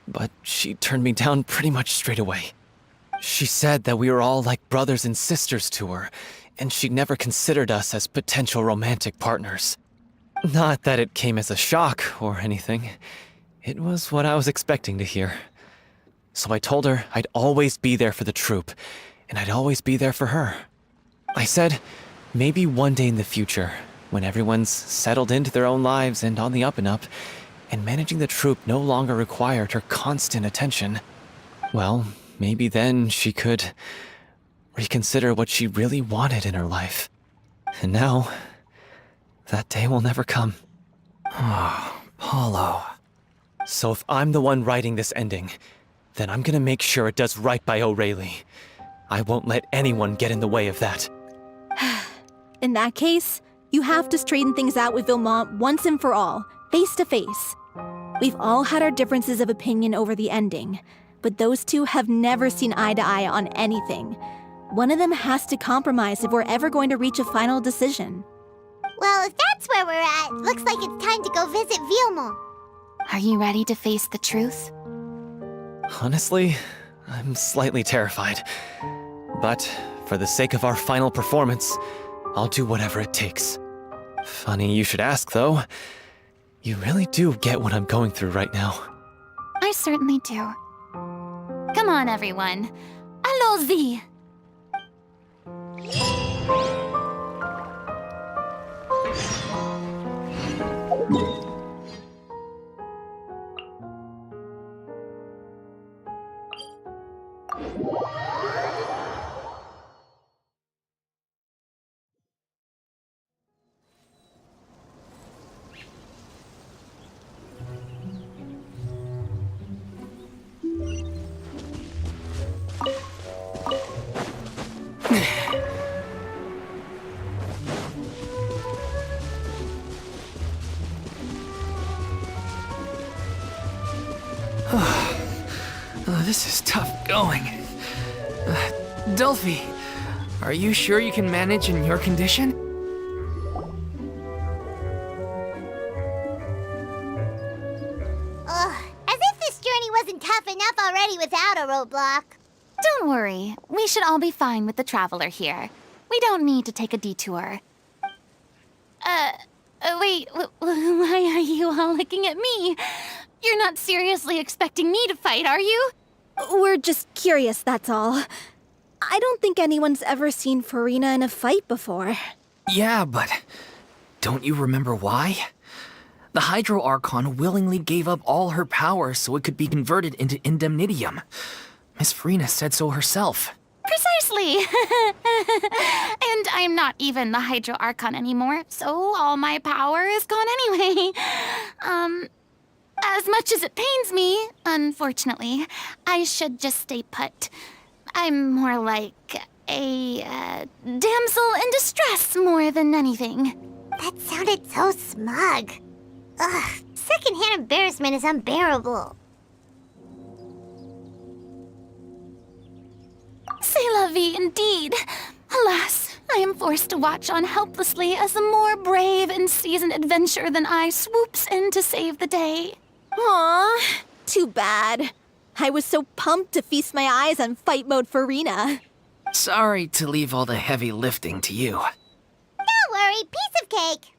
but she turned me down pretty much straight away. She said that we were all like brothers and sisters to her, and she'd never considered us as potential romantic partners. Not that it came as a shock or anything. It was what I was expecting to hear. So I told her I'd always be there for the troupe, and I'd always be there for her. I said, maybe one day in the future, when everyone's settled into their own lives and on the up and up, and managing the troupe no longer required her constant attention, well, maybe then she could reconsider what she really wanted in her life. And now, that day will never come. Oh, Paulo. So if I'm the one writing this ending, then I'm gonna make sure it does right by Aurelie. I won't let anyone get in the way of that. In that case, you have to straighten things out with Villemont once and for all, face to face. We've all had our differences of opinion over the ending, but those two have never seen eye to eye on anything. One of them has to compromise if we're ever going to reach a final decision. Well, if that's where we're at, looks like it's time to go visit Villemont. Are you ready to face the truth? Honestly, I'm slightly terrified. But for the sake of our final performance, I'll do whatever it takes. Funny you should ask, though. You really do get what I'm going through right now. I certainly do. Come on, everyone. Allons-y! This is tough going. Delphi, are you sure you can manage in your condition? As if this journey wasn't tough enough already without a roadblock. Don't worry. We should all be fine with the traveler here. We don't need to take a detour. Wait, why are you all looking at me? You're not seriously expecting me to fight, are you? We're just curious, that's all. I don't think anyone's ever seen Furina in a fight before. Yeah, but don't you remember why? The Hydro Archon willingly gave up all her power so it could be converted into indemnitium. Miss Furina said so herself. Precisely! And I'm not even the Hydro Archon anymore, so all my power is gone anyway. As much as it pains me, unfortunately, I should just stay put. I'm more like a damsel in distress more than anything. That sounded so smug. Ugh, secondhand embarrassment is unbearable. heavy indeed. Alas, I am forced to watch on helplessly as a more brave and seasoned adventurer than I swoops in to save the day. Aw, too bad. I was so pumped to feast my eyes on fight mode Furina. Sorry to leave all the heavy lifting to you. Don't worry, piece of cake.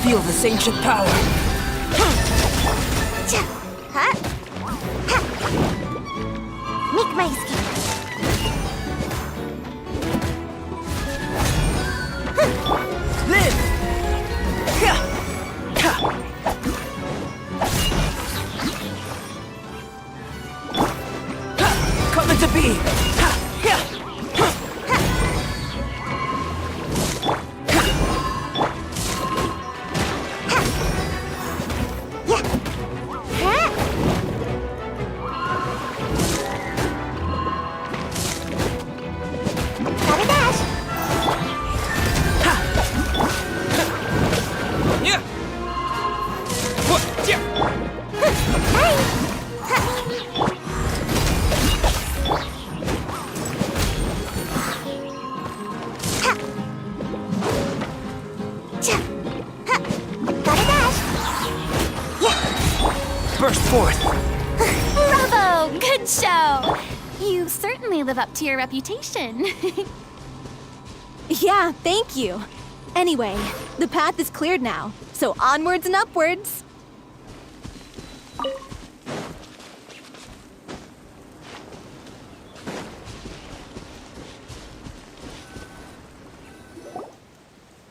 Feel this ancient power. Huh? Ha. Make my escape. Live! Ha! Ha! Ha! Coming to be! Ha! Ha! Burst forth! Bravo! Good show! You certainly live up to your reputation. Yeah, thank you. Anyway, the path is cleared now, so onwards and upwards.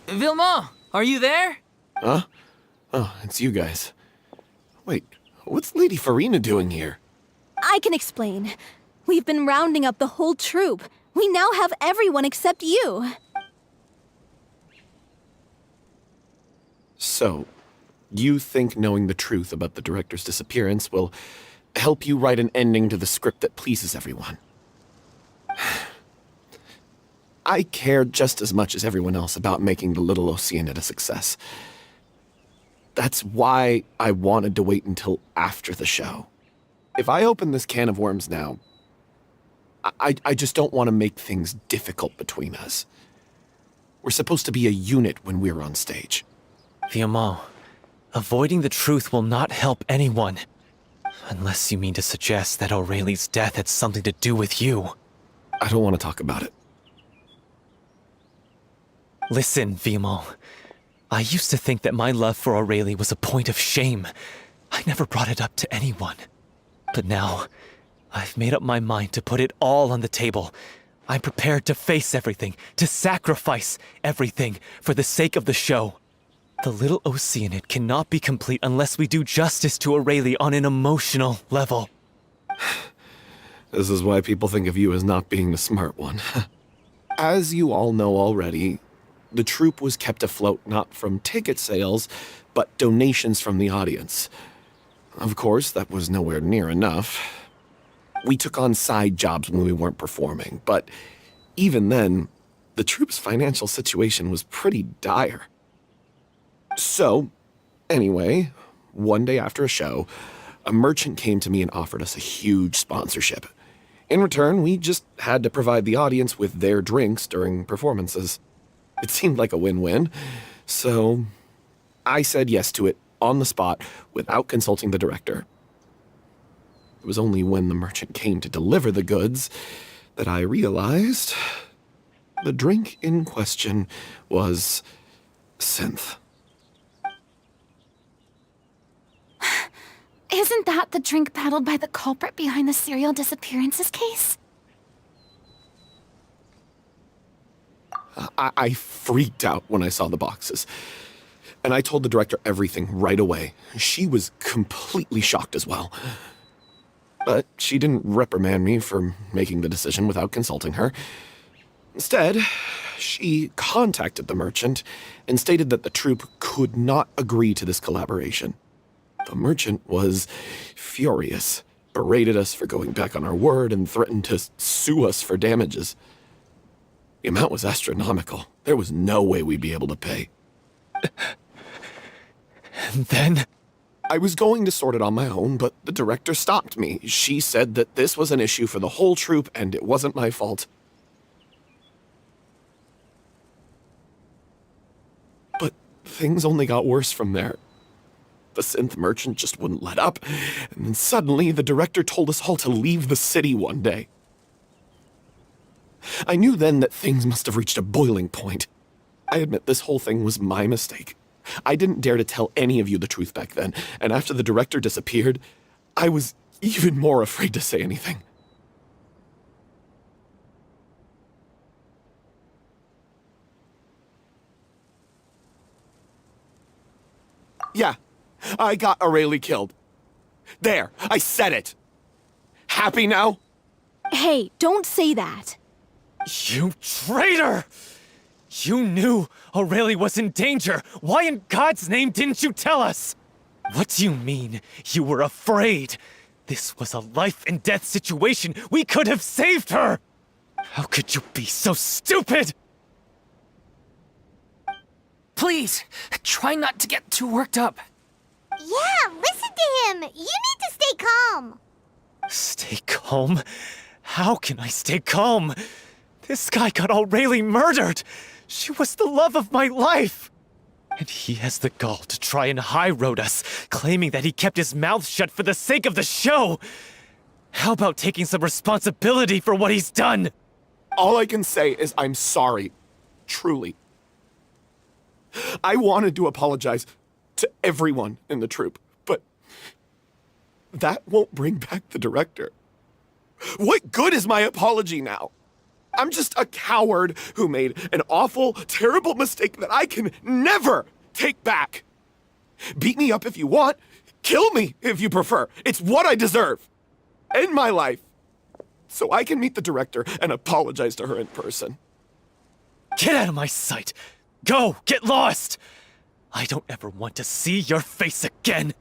Vilma, are you there? Huh? Oh, it's you guys. Wait, what's Lady Furina doing here? I can explain. We've been rounding up the whole troop. We now have everyone except you. So, you think knowing the truth about the director's disappearance will help you write an ending to the script that pleases everyone? I care just as much as everyone else about making the little Oceanid a success. That's why I wanted to wait until after the show. If I open this can of worms now, I just don't want to make things difficult between us. We're supposed to be a unit when we're on stage. Vilma, avoiding the truth will not help anyone. Unless you mean to suggest that Aurelie's death had something to do with you. I don't want to talk about it. Listen, Vilma. I used to think that my love for Aurelie was a point of shame. I never brought it up to anyone. But now, I've made up my mind to put it all on the table. I'm prepared to face everything, to sacrifice everything for the sake of the show. The little Oceanid cannot be complete unless we do justice to Aurelie on an emotional level. This is why people think of you as not being the smart one. As you all know already, the troupe was kept afloat not from ticket sales, but donations from the audience. Of course, that was nowhere near enough. We took on side jobs when we weren't performing, but even then, the troupe's financial situation was pretty dire. So, anyway, one day after a show, a merchant came to me and offered us a huge sponsorship. In return, we just had to provide the audience with their drinks during performances. It seemed like a win-win, so I said yes to it on the spot without consulting the director. It was only when the merchant came to deliver the goods that I realized the drink in question was synth. Isn't that the drink peddled by the culprit behind the serial disappearances case? I freaked out when I saw the boxes. And I told the director everything right away. She was completely shocked as well. But she didn't reprimand me for making the decision without consulting her. Instead, she contacted the merchant and stated that the troupe could not agree to this collaboration. The merchant was furious, berated us for going back on our word, and threatened to sue us for damages. The amount was astronomical. There was no way we'd be able to pay. And then? I was going to sort it on my own, but the director stopped me. She said that this was an issue for the whole troupe and it wasn't my fault. But things only got worse from there. The synth merchant just wouldn't let up, and then suddenly the director told us all to leave the city one day. I knew then that things must have reached a boiling point. I admit this whole thing was my mistake. I didn't dare to tell any of you the truth back then, and after the director disappeared, I was even more afraid to say anything. Yeah, I got Aurelie killed. There, I said it. Happy now? Hey, don't say that. You traitor! You knew Aurelie was in danger. Why in God's name didn't you tell us? What do you mean, you were afraid? This was a life and death situation. We could have saved her! How could you be so stupid? Please, try not to get too worked up. Yeah, listen to him. You need to stay calm. Stay calm? How can I stay calm? This guy got Aurelie murdered! She was the love of my life! And he has the gall to try and high-road us, claiming that he kept his mouth shut for the sake of the show! How about taking some responsibility for what he's done? All I can say is I'm sorry. Truly. I wanted to apologize to everyone in the troupe, but that won't bring back the director. What good is my apology now? I'm just a coward who made an awful, terrible mistake that I can never take back. Beat me up if you want. Kill me if you prefer. It's what I deserve. End my life. So I can meet the director and apologize to her in person. Get out of my sight! Go! Get lost! I don't ever want to see your face again!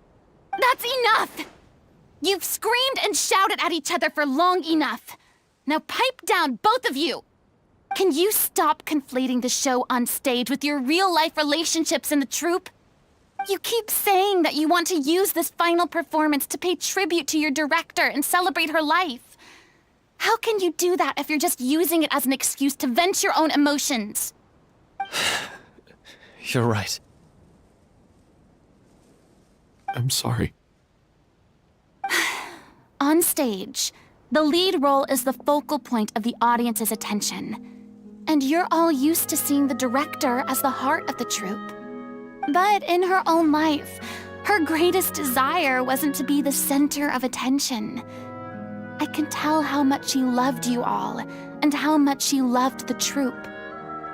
That's enough! You've screamed and shouted at each other for long enough. Now pipe down, both of you! Can you stop conflating the show on stage with your real-life relationships in the troupe? You keep saying that you want to use this final performance to pay tribute to your director and celebrate her life. How can you do that if you're just using it as an excuse to vent your own emotions? You're right. I'm sorry. On stage, the lead role is the focal point of the audience's attention. And you're all used to seeing the director as the heart of the troupe. But in her own life, her greatest desire wasn't to be the center of attention. I can tell how much she loved you all, and how much she loved the troupe.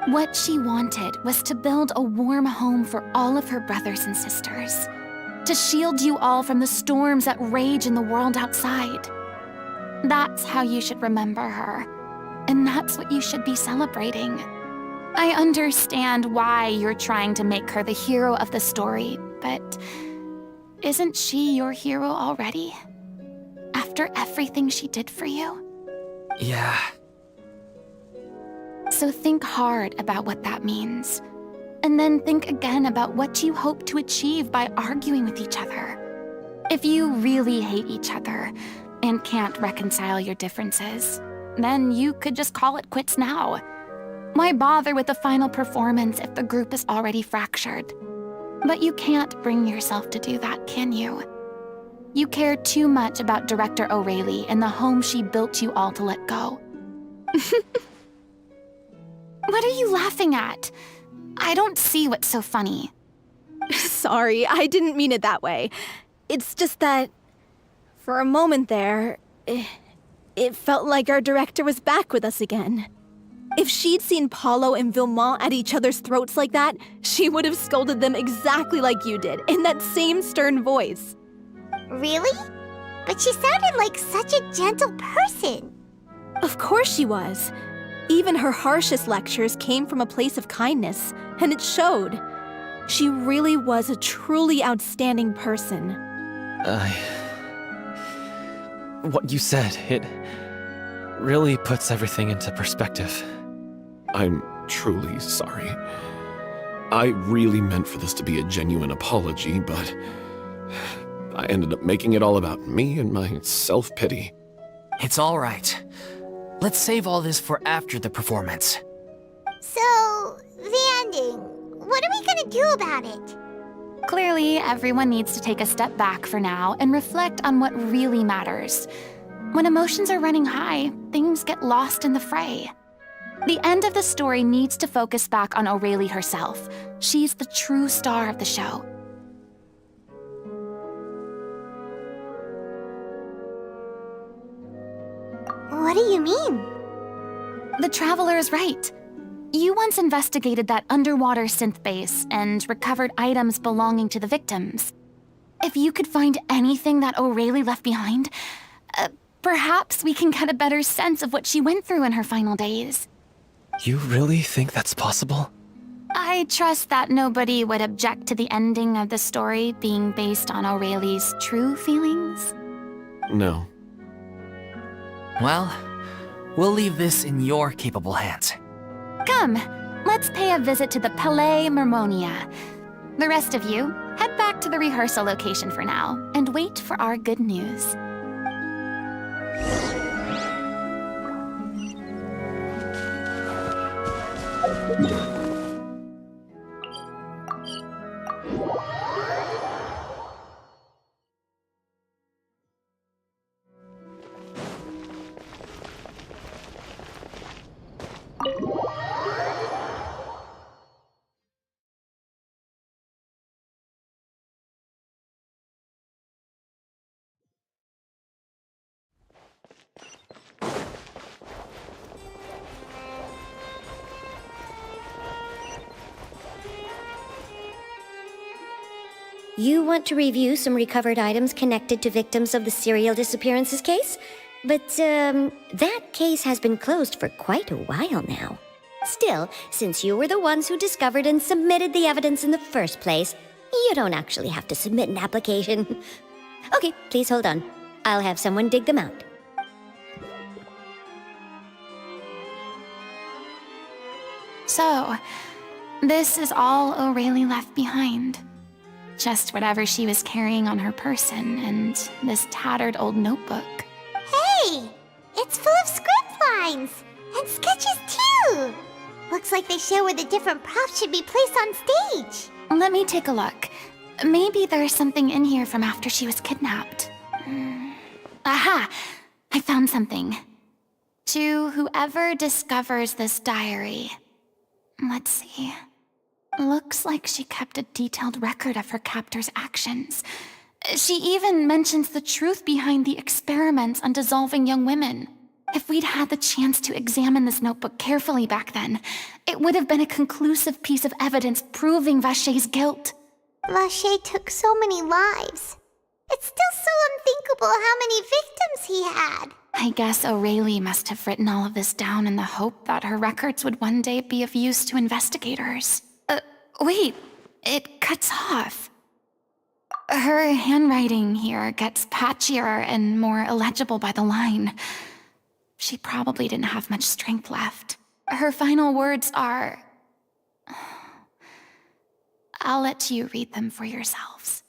What she wanted was to build a warm home for all of her brothers and sisters. To shield you all from the storms that rage in the world outside. That's how you should remember her. And that's what you should be celebrating. I understand why you're trying to make her the hero of the story, but isn't she your hero already? After everything she did for you? Yeah. So think hard about what that means. And then think again about what you hope to achieve by arguing with each other. If you really hate each other and can't reconcile your differences, then you could just call it quits now. Why bother with the final performance if the group is already fractured? But you can't bring yourself to do that, can you? You care too much about Director Aurelie and the home she built you all to let go. What are you laughing at? I don't see what's so funny. Sorry, I didn't mean it that way. It's just that, for a moment there, it felt like our director was back with us again. If she'd seen Paulo and Vilmont at each other's throats like that, she would have scolded them exactly like you did, in that same stern voice. Really? But she sounded like such a gentle person. Of course she was. Even her harshest lectures came from a place of kindness, and it showed. She really was a truly outstanding person. What you said, it really puts everything into perspective. I'm truly sorry. I really meant for this to be a genuine apology, but I ended up making it all about me and my self-pity. It's all right. Let's save all this for after the performance. So, the ending. What are we gonna do about it? Clearly, everyone needs to take a step back for now and reflect on what really matters. When emotions are running high, things get lost in the fray. The end of the story needs to focus back on Aurelie herself. She's the true star of the show. What do you mean? The Traveler is right. You once investigated that underwater synth base and recovered items belonging to the victims. If you could find anything that Aurelie left behind, perhaps we can get a better sense of what she went through in her final days. You really think that's possible? I trust that nobody would object to the ending of the story being based on Aurelie's true feelings. No. Well, we'll leave this in your capable hands. Come, let's pay a visit to the Palais Mermonia. The rest of you, head back to the rehearsal location for now and wait for our good news. You want to review some recovered items connected to victims of the serial disappearances case? But, that case has been closed for quite a while now. Still, since you were the ones who discovered and submitted the evidence in the first place, you don't actually have to submit an application. Okay, please hold on. I'll have someone dig them out. So, this is all Aurelie left behind. Just whatever she was carrying on her person and this tattered old notebook. Hey! It's full of script lines! And sketches too! Looks like they show where the different props should be placed on stage. Let me take a look. Maybe there's something in here from after she was kidnapped. Aha! I found something. To whoever discovers this diary. Let's see. Looks like she kept a detailed record of her captor's actions. She even mentions the truth behind the experiments on dissolving young women. If we'd had the chance to examine this notebook carefully back then, it would have been a conclusive piece of evidence proving Vacher's guilt. Vacher took so many lives. It's still so unthinkable how many victims he had. I guess Aurelie must have written all of this down in the hope that her records would one day be of use to investigators. Wait, it cuts off. Her handwriting here gets patchier and more illegible by the line. She probably didn't have much strength left. Her final words are... I'll let you read them for yourselves.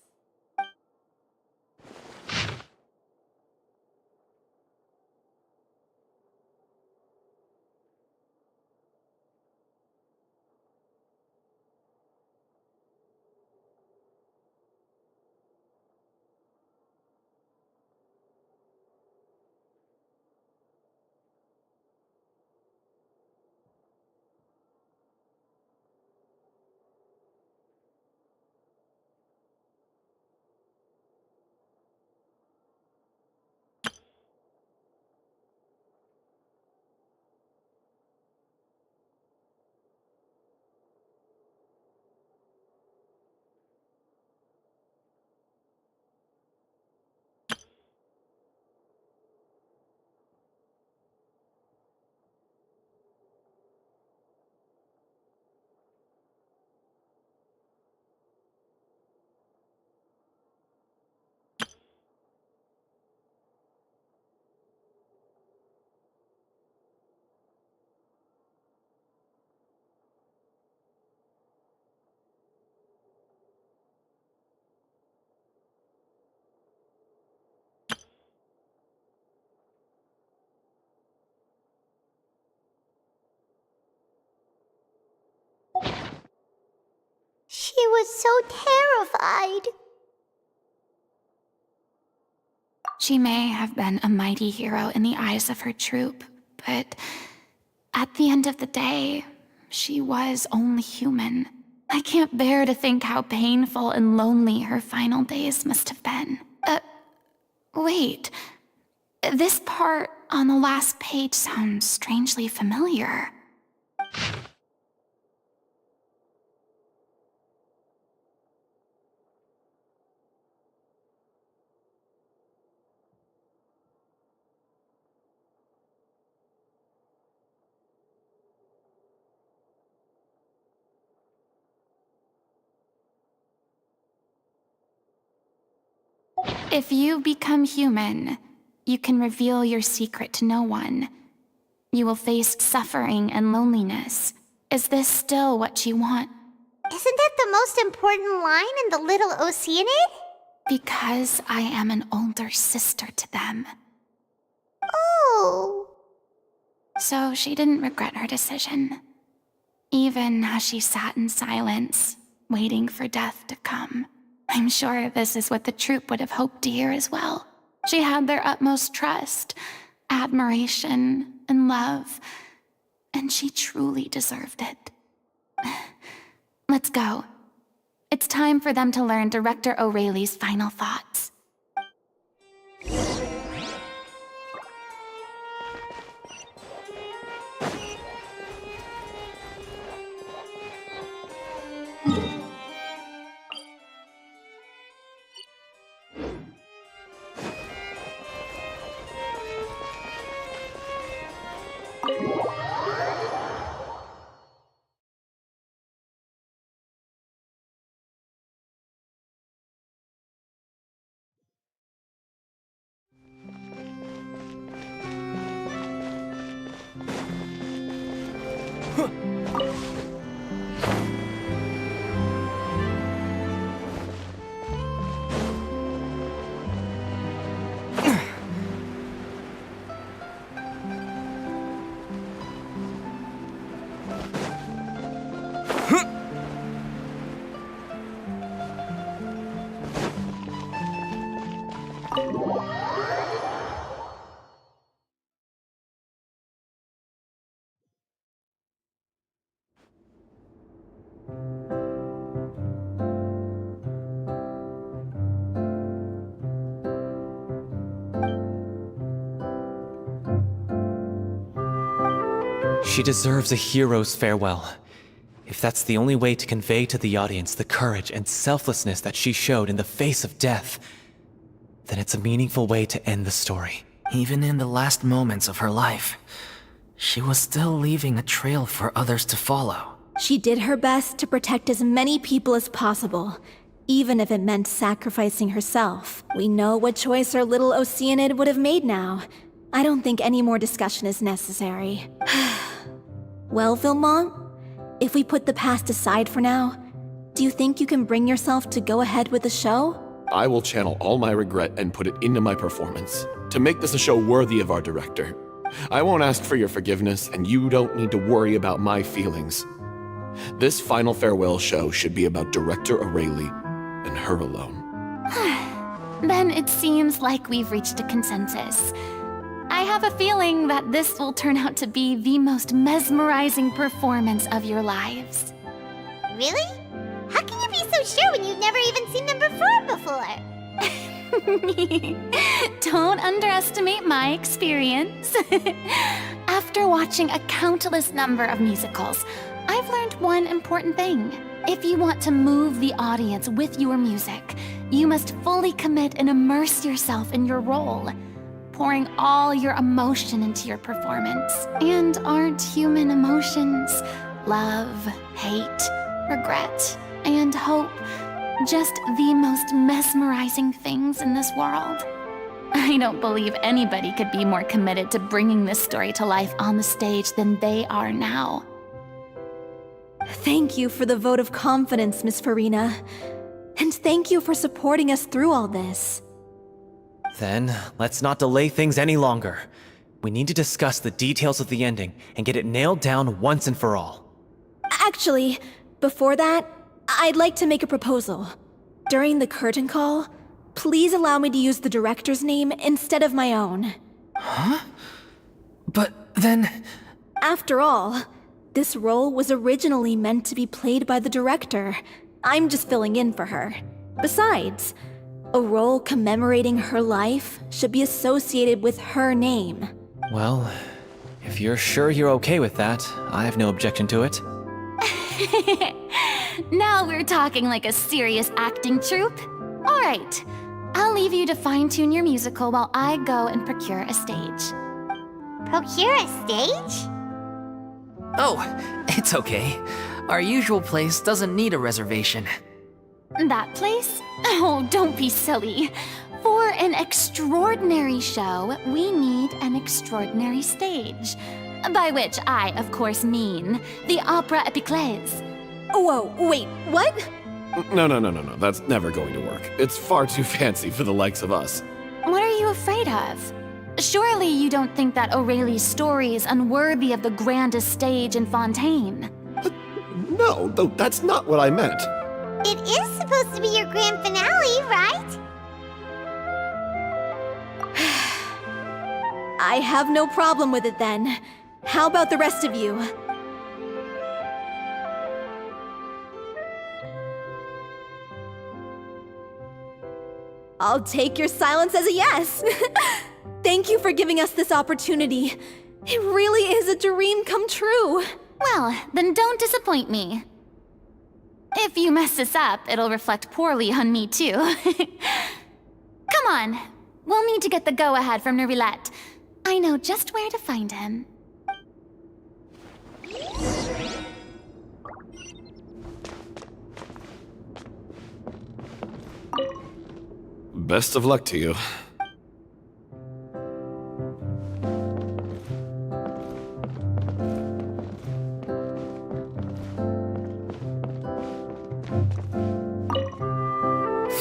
She was so terrified. She may have been a mighty hero in the eyes of her troop, but at the end of the day, she was only human. I can't bear to think how painful and lonely her final days must have been. Wait. This part on the last page sounds strangely familiar. If you become human, you can reveal your secret to no one. You will face suffering and loneliness. Is this still what you want? Isn't that the most important line in the little Oceanid? Because I am an older sister to them. Oh. So she didn't regret her decision, even as she sat in silence, waiting for death to come. I'm sure this is what the troupe would have hoped to hear as well. She had their utmost trust, admiration, and love, and she truly deserved it. Let's go. It's time for them to learn Director O'Reilly's final thoughts. She deserves a hero's farewell. If that's the only way to convey to the audience the courage and selflessness that she showed in the face of death, then it's a meaningful way to end the story. Even in the last moments of her life, she was still leaving a trail for others to follow. She did her best to protect as many people as possible, even if it meant sacrificing herself. We know what choice our little Oceanid would have made now. I don't think any more discussion is necessary. Well, Vilmont, if we put the past aside for now, do you think you can bring yourself to go ahead with the show? I will channel all my regret and put it into my performance, to make this a show worthy of our director. I won't ask for your forgiveness, and you don't need to worry about my feelings. This final farewell show should be about Director O'Reilly and her alone. Then it seems like we've reached a consensus. I have a feeling that this will turn out to be the most mesmerizing performance of your lives. Really? How can you be so sure when you've never even seen them perform before? Don't underestimate my experience. After watching a countless number of musicals, I've learned one important thing. If you want to move the audience with your music, you must fully commit and immerse yourself in your role, pouring all your emotion into your performance. And aren't human emotions, love, hate, regret, and hope, just the most mesmerizing things in this world? I don't believe anybody could be more committed to bringing this story to life on the stage than they are now. Thank you for the vote of confidence, Miss Furina. And thank you for supporting us through all this. Then, let's not delay things any longer. We need to discuss the details of the ending and get it nailed down once and for all. Actually, before that, I'd like to make a proposal. During the curtain call, please allow me to use the director's name instead of my own. Huh? But then... After all, this role was originally meant to be played by the director. I'm just filling in for her. Besides, a role commemorating her life should be associated with her name. Well, if you're sure you're okay with that, I have no objection to it. Now we're talking like a serious acting troupe. All right, I'll leave you to fine-tune your musical while I go and procure a stage. Procure a stage? Oh, it's okay. Our usual place doesn't need a reservation. That place? Oh, don't be silly. For an extraordinary show, we need an extraordinary stage. By which I, of course, mean the Opera Epiclese. Whoa, wait, what? No. That's never going to work. It's far too fancy for the likes of us. What are you afraid of? Surely you don't think that Aurelie's story is unworthy of the grandest stage in Fontaine. No, that's not what I meant. It is supposed to be your grand finale, right? I have no problem with it then. How about the rest of you? I'll take your silence as a yes. Thank you for giving us this opportunity. It really is a dream come true. Well, then don't disappoint me. If you mess this up, it'll reflect poorly on me too. Come on, we'll need to get the go-ahead from Nervilette. I know just where to find him. Best of luck to you.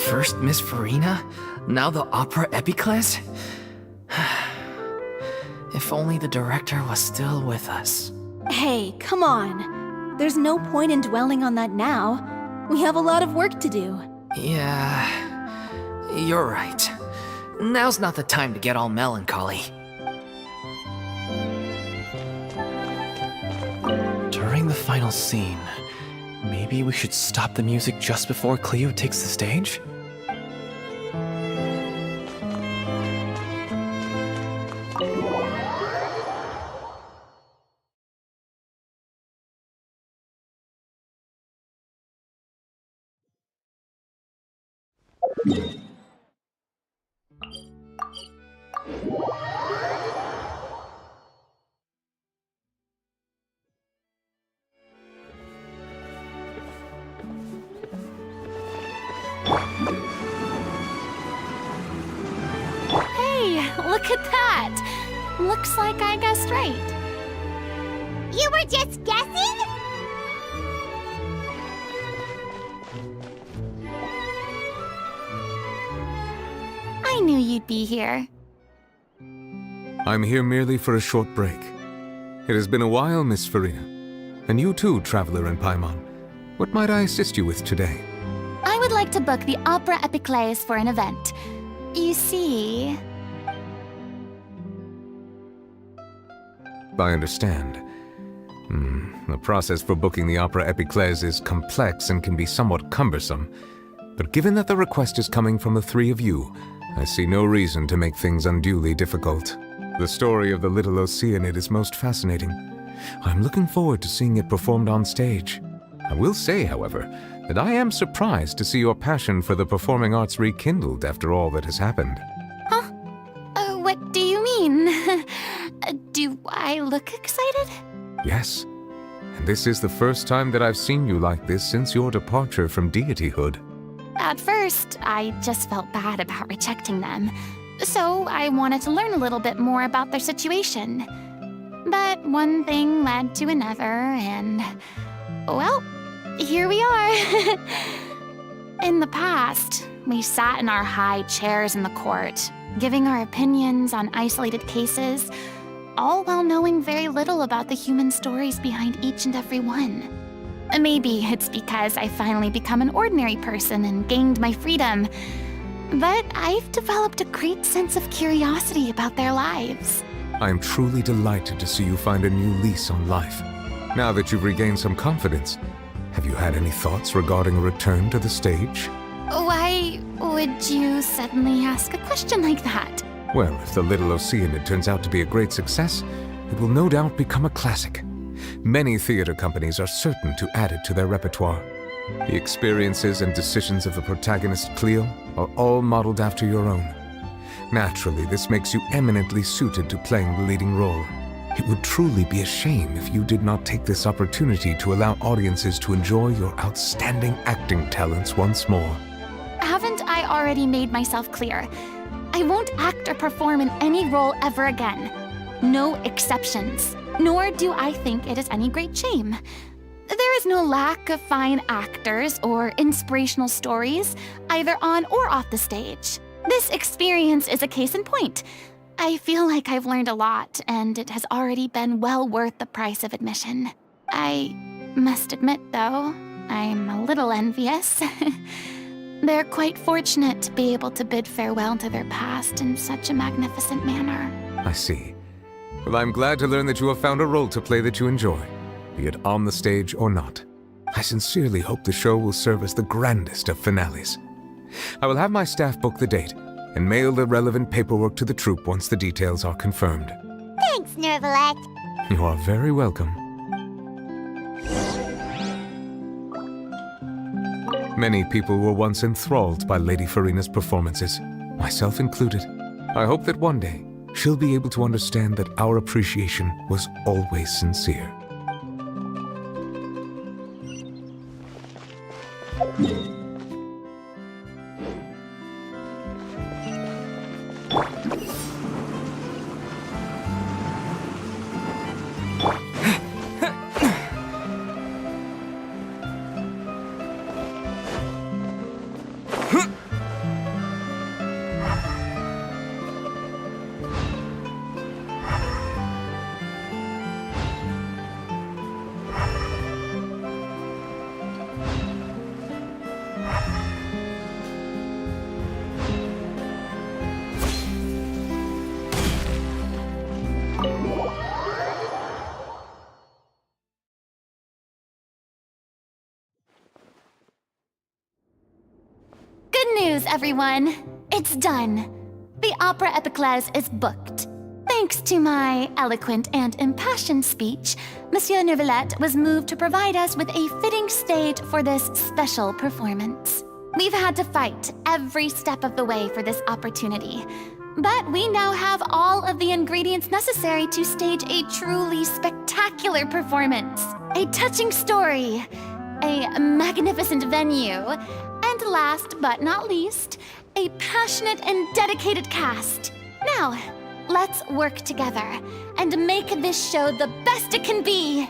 First Miss Furina, now the Opera Epiclese? If only the director was still with us. Hey, come on. There's no point in dwelling on that now. We have a lot of work to do. Yeah, you're right. Now's not the time to get all melancholy. During the final scene, maybe we should stop the music just before Cleo takes the stage? Hey, look at that! Looks like I guessed right. You were just guessing? I knew you'd be here. I'm here merely for a short break. It has been a while, Miss Furina. And you too, Traveler in Paimon. What might I assist you with today? I would like to book the Opera Epiclese for an event. You see... I understand. The process for booking the Opera Epiclese is complex and can be somewhat cumbersome. But given that the request is coming from the three of you, I see no reason to make things unduly difficult. The story of the little Oceanid is most fascinating. I'm looking forward to seeing it performed on stage. I will say, however, that I am surprised to see your passion for the performing arts rekindled after all that has happened. Huh? What do you mean? Do I look excited? Yes. And this is the first time that I've seen you like this since your departure from deityhood. At first, I just felt bad about rejecting them. So I wanted to learn a little bit more about their situation. But one thing led to another, and... well, here we are. In the past, we sat in our high chairs in the court, giving our opinions on isolated cases, all while knowing very little about the human stories behind each and every one. Maybe it's because I finally become an ordinary person and gained my freedom. But I've developed a great sense of curiosity about their lives. I am truly delighted to see you find a new lease on life. Now that you've regained some confidence, have you had any thoughts regarding a return to the stage? Why would you suddenly ask a question like that? Well, if the Little Oceanid turns out to be a great success, it will no doubt become a classic. Many theater companies are certain to add it to their repertoire. The experiences and decisions of the protagonist, Cleo, are all modeled after your own. Naturally, this makes you eminently suited to playing the leading role. It would truly be a shame if you did not take this opportunity to allow audiences to enjoy your outstanding acting talents once more. Haven't I already made myself clear? I won't act or perform in any role ever again. No exceptions. Nor do I think it is any great shame. There is no lack of fine actors or inspirational stories, either on or off the stage. This experience is a case in point. I feel like I've learned a lot, and it has already been well worth the price of admission. I must admit, though, I'm a little envious. They're quite fortunate to be able to bid farewell to their past in such a magnificent manner. I see. Well, I'm glad to learn that you have found a role to play that you enjoy, be it on the stage or not. I sincerely hope the show will serve as the grandest of finales. I will have my staff book the date and mail the relevant paperwork to the troupe once the details are confirmed. Thanks, Nervalet. You are very welcome. Many people were once enthralled by Lady Furina's performances, myself included. I hope that one day she'll be able to understand that our appreciation was always sincere. Good news, everyone. It's done. The Opera Epiclese is booked. Thanks to my eloquent and impassioned speech, Monsieur Nervalet was moved to provide us with a fitting stage for this special performance. We've had to fight every step of the way for this opportunity, but we now have all of the ingredients necessary to stage a truly spectacular performance. A touching story, a magnificent venue, and last but not least, a passionate and dedicated cast. Now, let's work together and make this show the best it can be.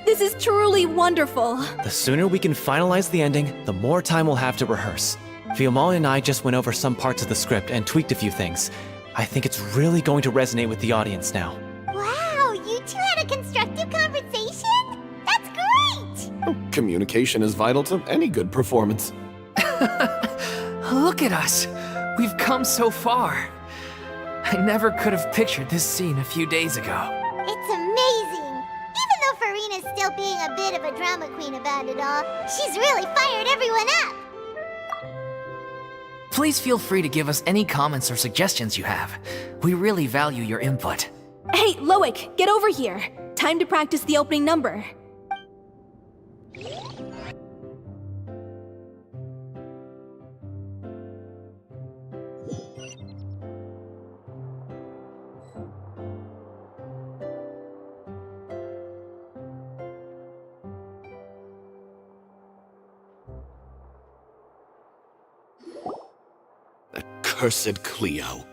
This is truly wonderful. The sooner we can finalize the ending, the more time we'll have to rehearse. Fiamma and I just went over some parts of the script and tweaked a few things. I think it's really going to resonate with the audience now. Wow, you two had a constructive conversation? That's great! Communication is vital to any good performance. Look at us. We've come so far. I never could have pictured this scene a few days ago. It's amazing! Even though Furina's still being a bit of a drama queen about it all, she's really fired everyone up! Please feel free to give us any comments or suggestions you have. We really value your input. Hey, Loic, get over here. Time to practice the opening number. Cursed Cleo.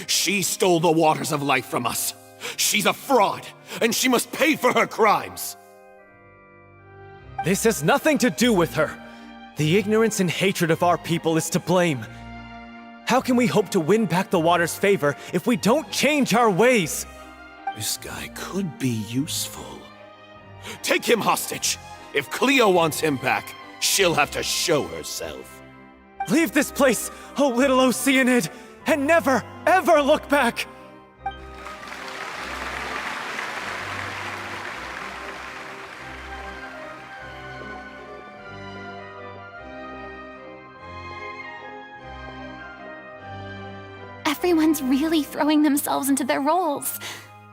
She stole the waters of life from us. She's a fraud, and she must pay for her crimes. This has nothing to do with her. The ignorance and hatred of our people is to blame. How can we hope to win back the water's favor if we don't change our ways? This guy could be useful. Take him hostage. If Cleo wants him back, she'll have to show herself. Leave this place, oh little Oceanid, and never, ever look back! Everyone's really throwing themselves into their roles.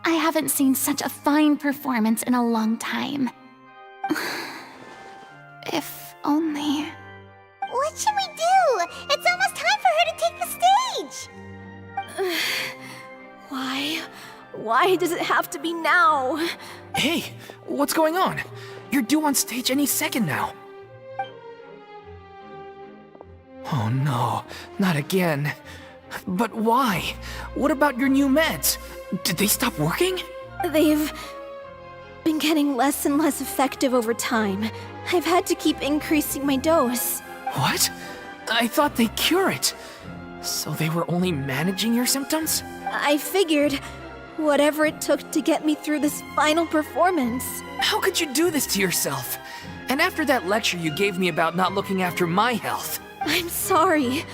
I haven't seen such a fine performance in a long time. If only... What should we do? It's almost time for her to take the stage! Why does it have to be now? Hey, what's going on? You're due on stage any second now. Oh no, not again. But why? What about your new meds? Did they stop working? They've been getting less and less effective over time. I've had to keep increasing my dose. What? I thought they cure it. So they were only managing your symptoms? I figured whatever it took to get me through this final performance. How could you do this to yourself? And after that lecture you gave me about not looking after my health. I'm sorry.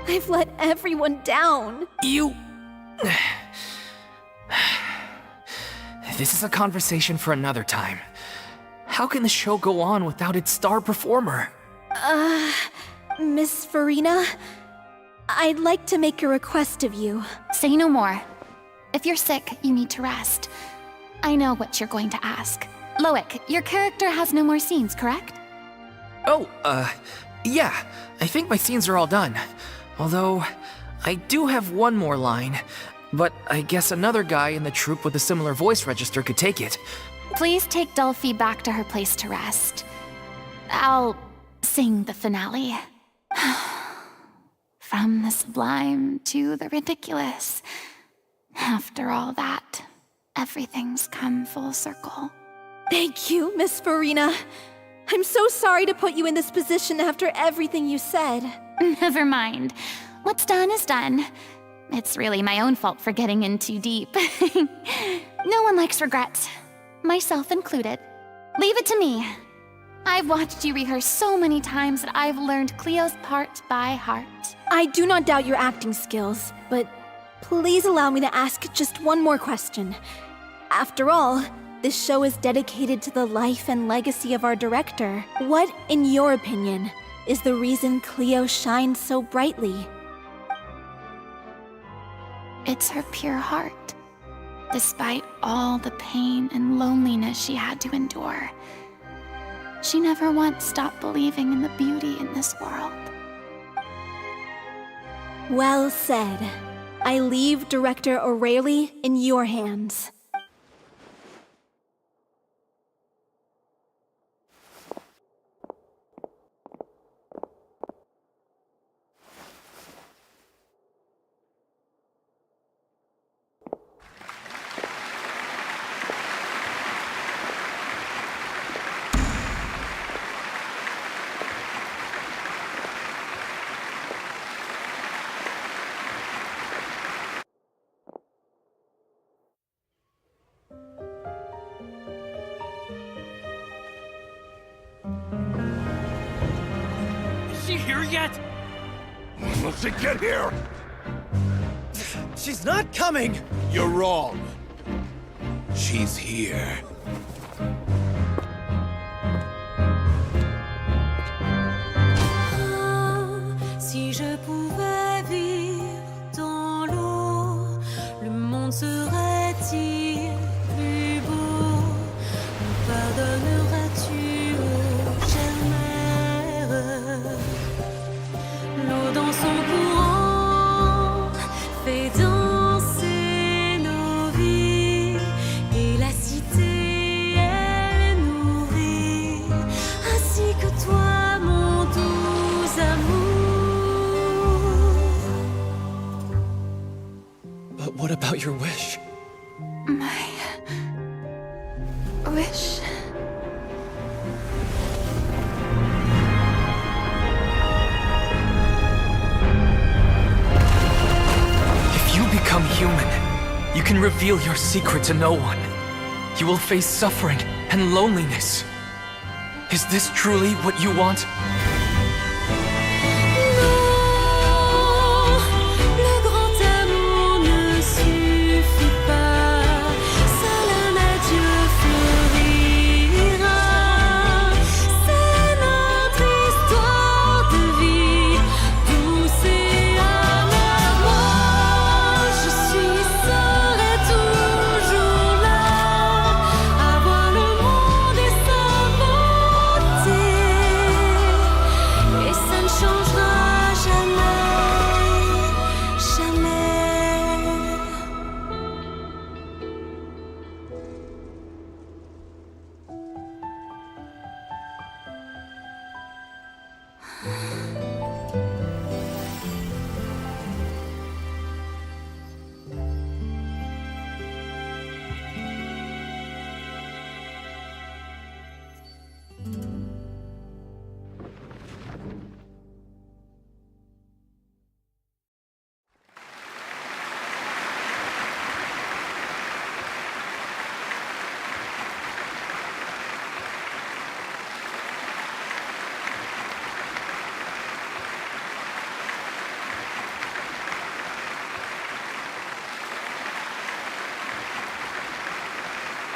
I've let everyone down. You... This is a conversation for another time. How can the show go on without its star performer? Miss Furina, I'd like to make a request of you. Say no more. If you're sick, you need to rest. I know what you're going to ask. Loic, your character has no more scenes, correct? Oh, yeah. I think my scenes are all done. Although, I do have one more line. But I guess another guy in the troupe with a similar voice register could take it. Please take Delphi back to her place to rest. I'll sing the finale. From the sublime to the ridiculous. After all that, everything's come full circle. Thank you, Miss Furina. I'm so sorry to put you in this position after everything you said. Never mind. What's done is done. It's really my own fault for getting in too deep. No one likes regrets, myself included. Leave it to me. I've watched you rehearse so many times that I've learned Cleo's part by heart. I do not doubt your acting skills, but please allow me to ask just one more question. After all, this show is dedicated to the life and legacy of our director. What, in your opinion, is the reason Cleo shines so brightly? It's her pure heart. Despite all the pain and loneliness she had to endure, she never once stopped believing in the beauty in this world. Well said. I leave Director O'Reilly in your hands. Is she here yet? When will she get here? She's not coming! You're wrong. She's here. Si je pouvais vivre dans l'eau, le monde serait-il plus beau? Pardonneras-tu aux chères mères? L'eau dans son courant fait danser nos vies, et la cité elle nourrit, ainsi que toi mon doux amour. But what about your wish? My wish. If you become human, you can reveal your secret to no one. You will face suffering and loneliness. Is this truly what you want? Le grand amour ne suffit pas, seul un adieu fleurira. C'est notre histoire de vie, douce et amère. Moi, je serai toujours là, à voir le monde et sa beauté, et ça ne changera jamais, jamais.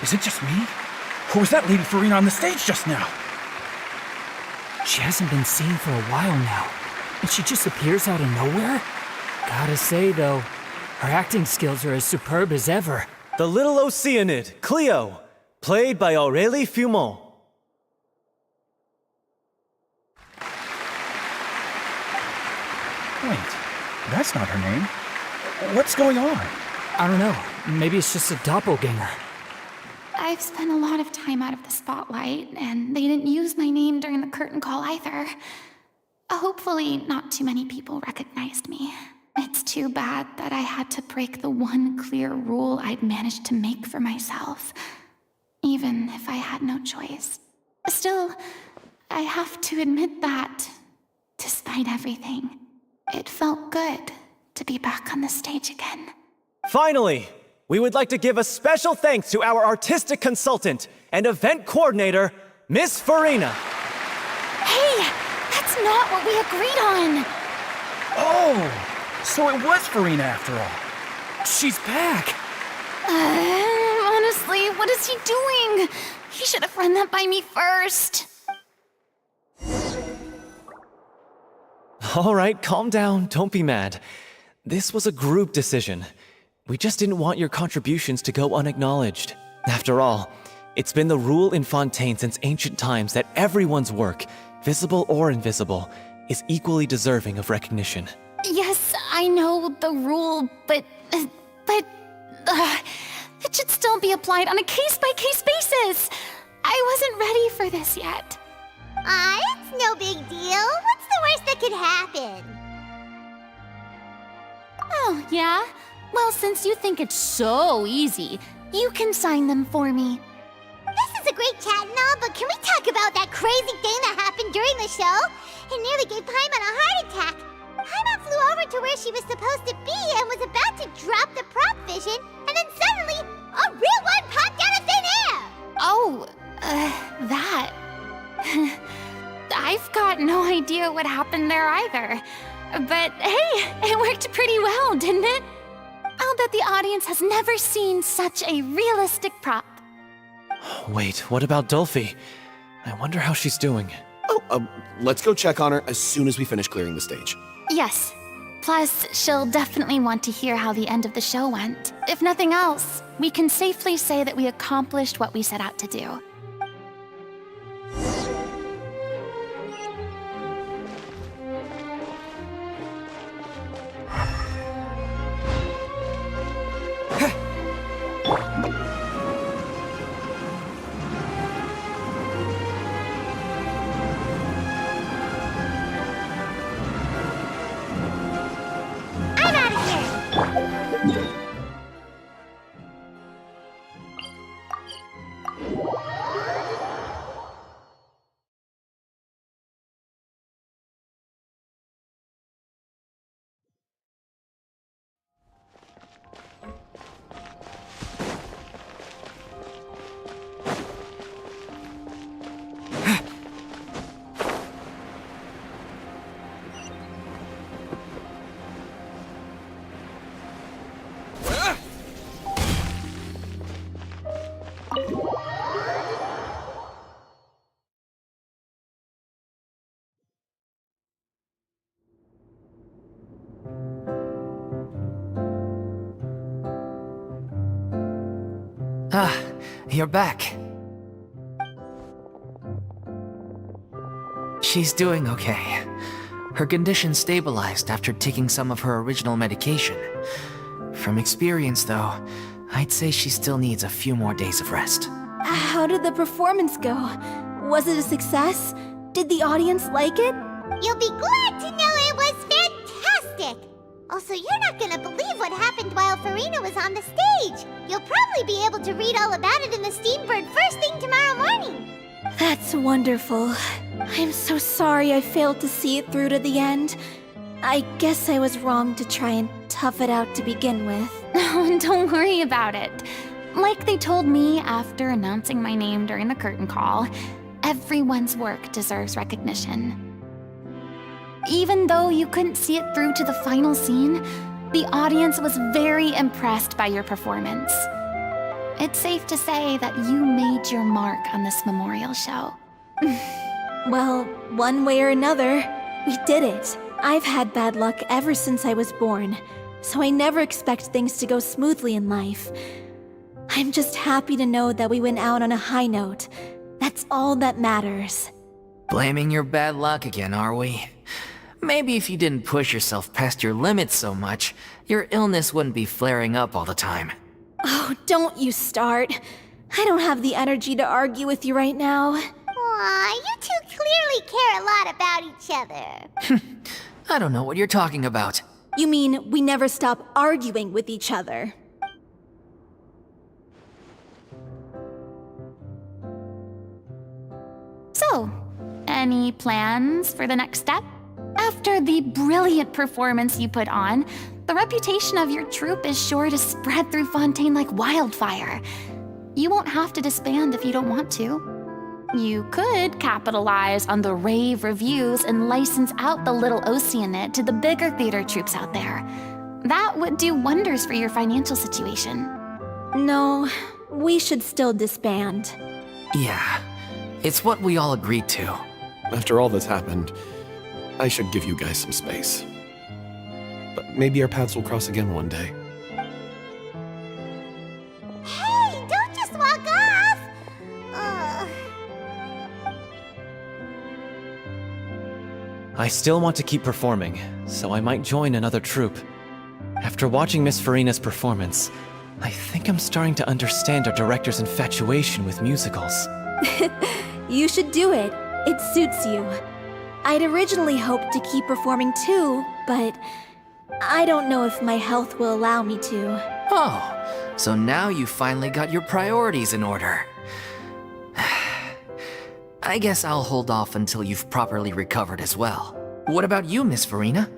Is it just me? Or was that Lady Furina on the stage just now? She hasn't been seen for a while now, and she just appears out of nowhere? Gotta say, though, her acting skills are as superb as ever. The little Oceanid, Cleo, played by Aurélie Fumont. Wait, that's not her name. What's going on? I don't know, maybe it's just a doppelganger. I've spent a lot of time out of the spotlight, and they didn't use my name during the curtain call either. Hopefully, not too many people recognized me. It's too bad that I had to break the one clear rule I'd managed to make for myself, even if I had no choice. Still, I have to admit that, despite everything, it felt good to be back on the stage again. Finally, we would like to give a special thanks to our artistic consultant and event coordinator, Miss Furina. Hey, that's not what we agreed on! Oh, so it was Furina after all. She's back! Honestly, what is he doing? He should have run that by me first. All right, calm down, don't be mad. This was a group decision. We just didn't want your contributions to go unacknowledged. After all, it's been the rule in Fontaine since ancient times that everyone's work, visible or invisible, is equally deserving of recognition. Yes, I know the rule, but it should still be applied on a case-by-case basis. I wasn't ready for this yet. It's no big deal. What's the worst that could happen? Oh, yeah? Well, since you think it's so easy, you can sign them for me. This is a great chat and all, but can we talk about that crazy thing that happened during the show? It nearly gave Paimon a heart attack. Paimon flew over to where she was supposed to be and was about to drop the prop vision, and then suddenly, a real one popped out of thin air! Oh, that. I've got no idea what happened there either. But hey, it worked pretty well, didn't it? I'll bet the audience has never seen such a realistic prop. Wait, what about Dolphy? I wonder how she's doing. Oh, let's go check on her as soon as we finish clearing the stage. Yes. Plus, she'll definitely want to hear how the end of the show went. If nothing else, we can safely say that we accomplished what we set out to do. Ah, you're back. She's doing okay. Her condition stabilized after taking some of her original medication. From experience, though, I'd say she still needs a few more days of rest. How did the performance go? Was it a success? Did the audience like it? You'll be glad to know it was fantastic! Also, you're not gonna believe what happened while Furina was on the stage. You'll probably be able to read all about it in the Steambird first thing tomorrow morning. That's wonderful. I'm so sorry I failed to see it through to the end. I guess I was wrong to try and tough it out to begin with. Oh, don't worry about it. Like they told me after announcing my name during the curtain call, everyone's work deserves recognition. Even though you couldn't see it through to the final scene, the audience was very impressed by your performance. It's safe to say that you made your mark on this memorial show. Well, one way or another, we did it. I've had bad luck ever since I was born, so I never expect things to go smoothly in life. I'm just happy to know that we went out on a high note. That's all that matters. Blaming your bad luck again, are we? Maybe if you didn't push yourself past your limits so much, your illness wouldn't be flaring up all the time. Oh, don't you start. I don't have the energy to argue with you right now. Aw, you two clearly care a lot about each other. I don't know what you're talking about. You mean we never stop arguing with each other? So, any plans for the next step? After the brilliant performance you put on, the reputation of your troupe is sure to spread through Fontaine like wildfire. You won't have to disband if you don't want to. You could capitalize on the rave reviews and license out the little Oceanid to the bigger theater troupes out there. That would do wonders for your financial situation. No, we should still disband. Yeah, it's what we all agreed to. After all that's happened, I should give you guys some space. But maybe our paths will cross again one day. Hey, don't just walk off! I still want to keep performing, so I might join another troupe. After watching Miss Furina's performance, I think I'm starting to understand our director's infatuation with musicals. You should do it. It suits you. I'd originally hoped to keep performing too, but I don't know if my health will allow me to. Oh, so now you finally got your priorities in order. I guess I'll hold off until you've properly recovered as well. What about you, Miss Furina?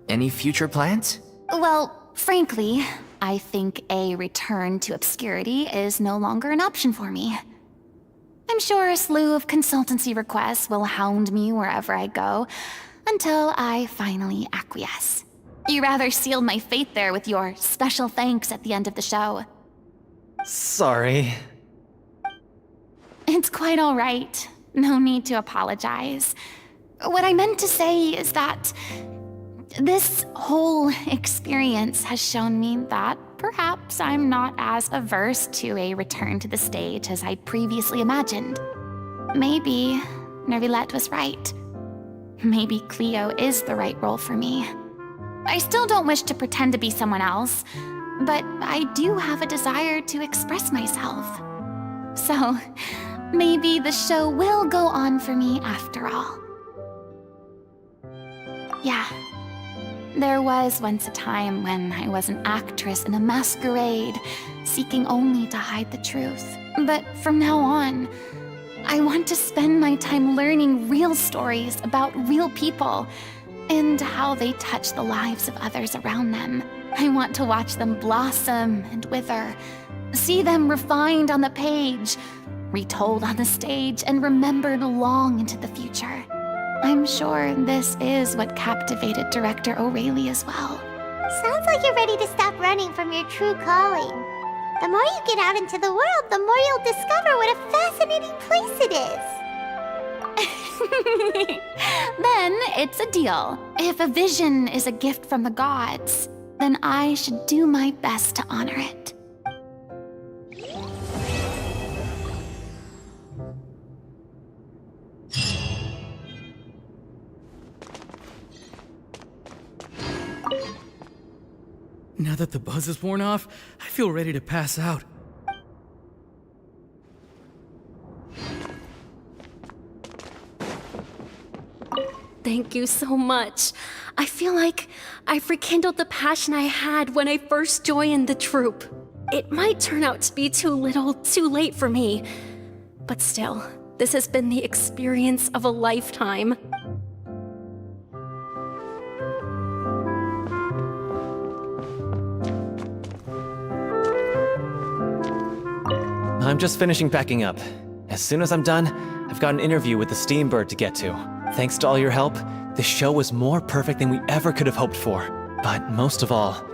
Any future plans? Well, frankly, I think a return to obscurity is no longer an option for me. I'm sure a slew of consultancy requests will hound me wherever I go, until I finally acquiesce. You rather sealed my fate there with your special thanks at the end of the show. Sorry. It's quite all right. No need to apologize. What I meant to say is that this whole experience has shown me that perhaps I'm not as averse to a return to the stage as I'd previously imagined. Maybe Nervilette was right. Maybe Cleo is the right role for me. I still don't wish to pretend to be someone else, but I do have a desire to express myself. So, maybe the show will go on for me after all. Yeah. There was once a time when I was an actress in a masquerade, seeking only to hide the truth. But from now on, I want to spend my time learning real stories about real people and how they touch the lives of others around them. I want to watch them blossom and wither, see them refined on the page, retold on the stage, and remembered long into the future. I'm sure this is what captivated director O'Reilly as well. Sounds like you're ready to stop running from your true calling. The more you get out into the world, the more you'll discover what a fascinating place it is. Then it's a deal. If a vision is a gift from the gods, then I should do my best to honor it. Now that the buzz is worn off, I feel ready to pass out. Thank you so much. I feel like I've rekindled the passion I had when I first joined the troupe. It might turn out to be too little, too late for me. But still, this has been the experience of a lifetime. I'm just finishing packing up. As soon as I'm done, I've got an interview with the Steambird to get to. Thanks to all your help, this show was more perfect than we ever could have hoped for. But most of all,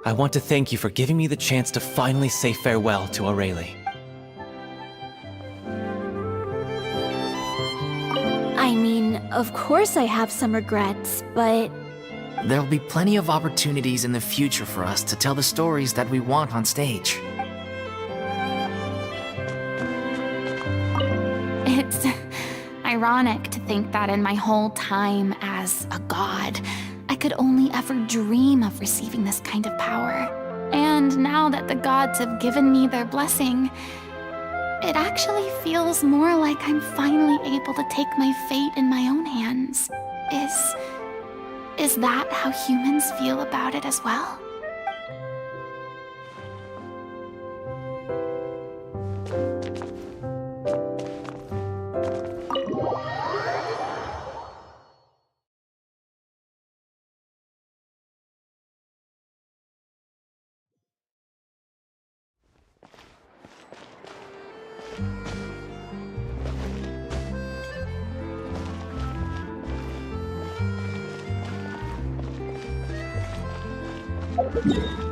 I want to thank you for giving me the chance to finally say farewell to Aurelie. I mean, of course I have some regrets, but There'll be plenty of opportunities in the future for us to tell the stories that we want on stage. It's ironic to think that in my whole time as a god, I could only ever dream of receiving this kind of power. And now that the gods have given me their blessing, it actually feels more like I'm finally able to take my fate in my own hands. Is that how humans feel about it as well? You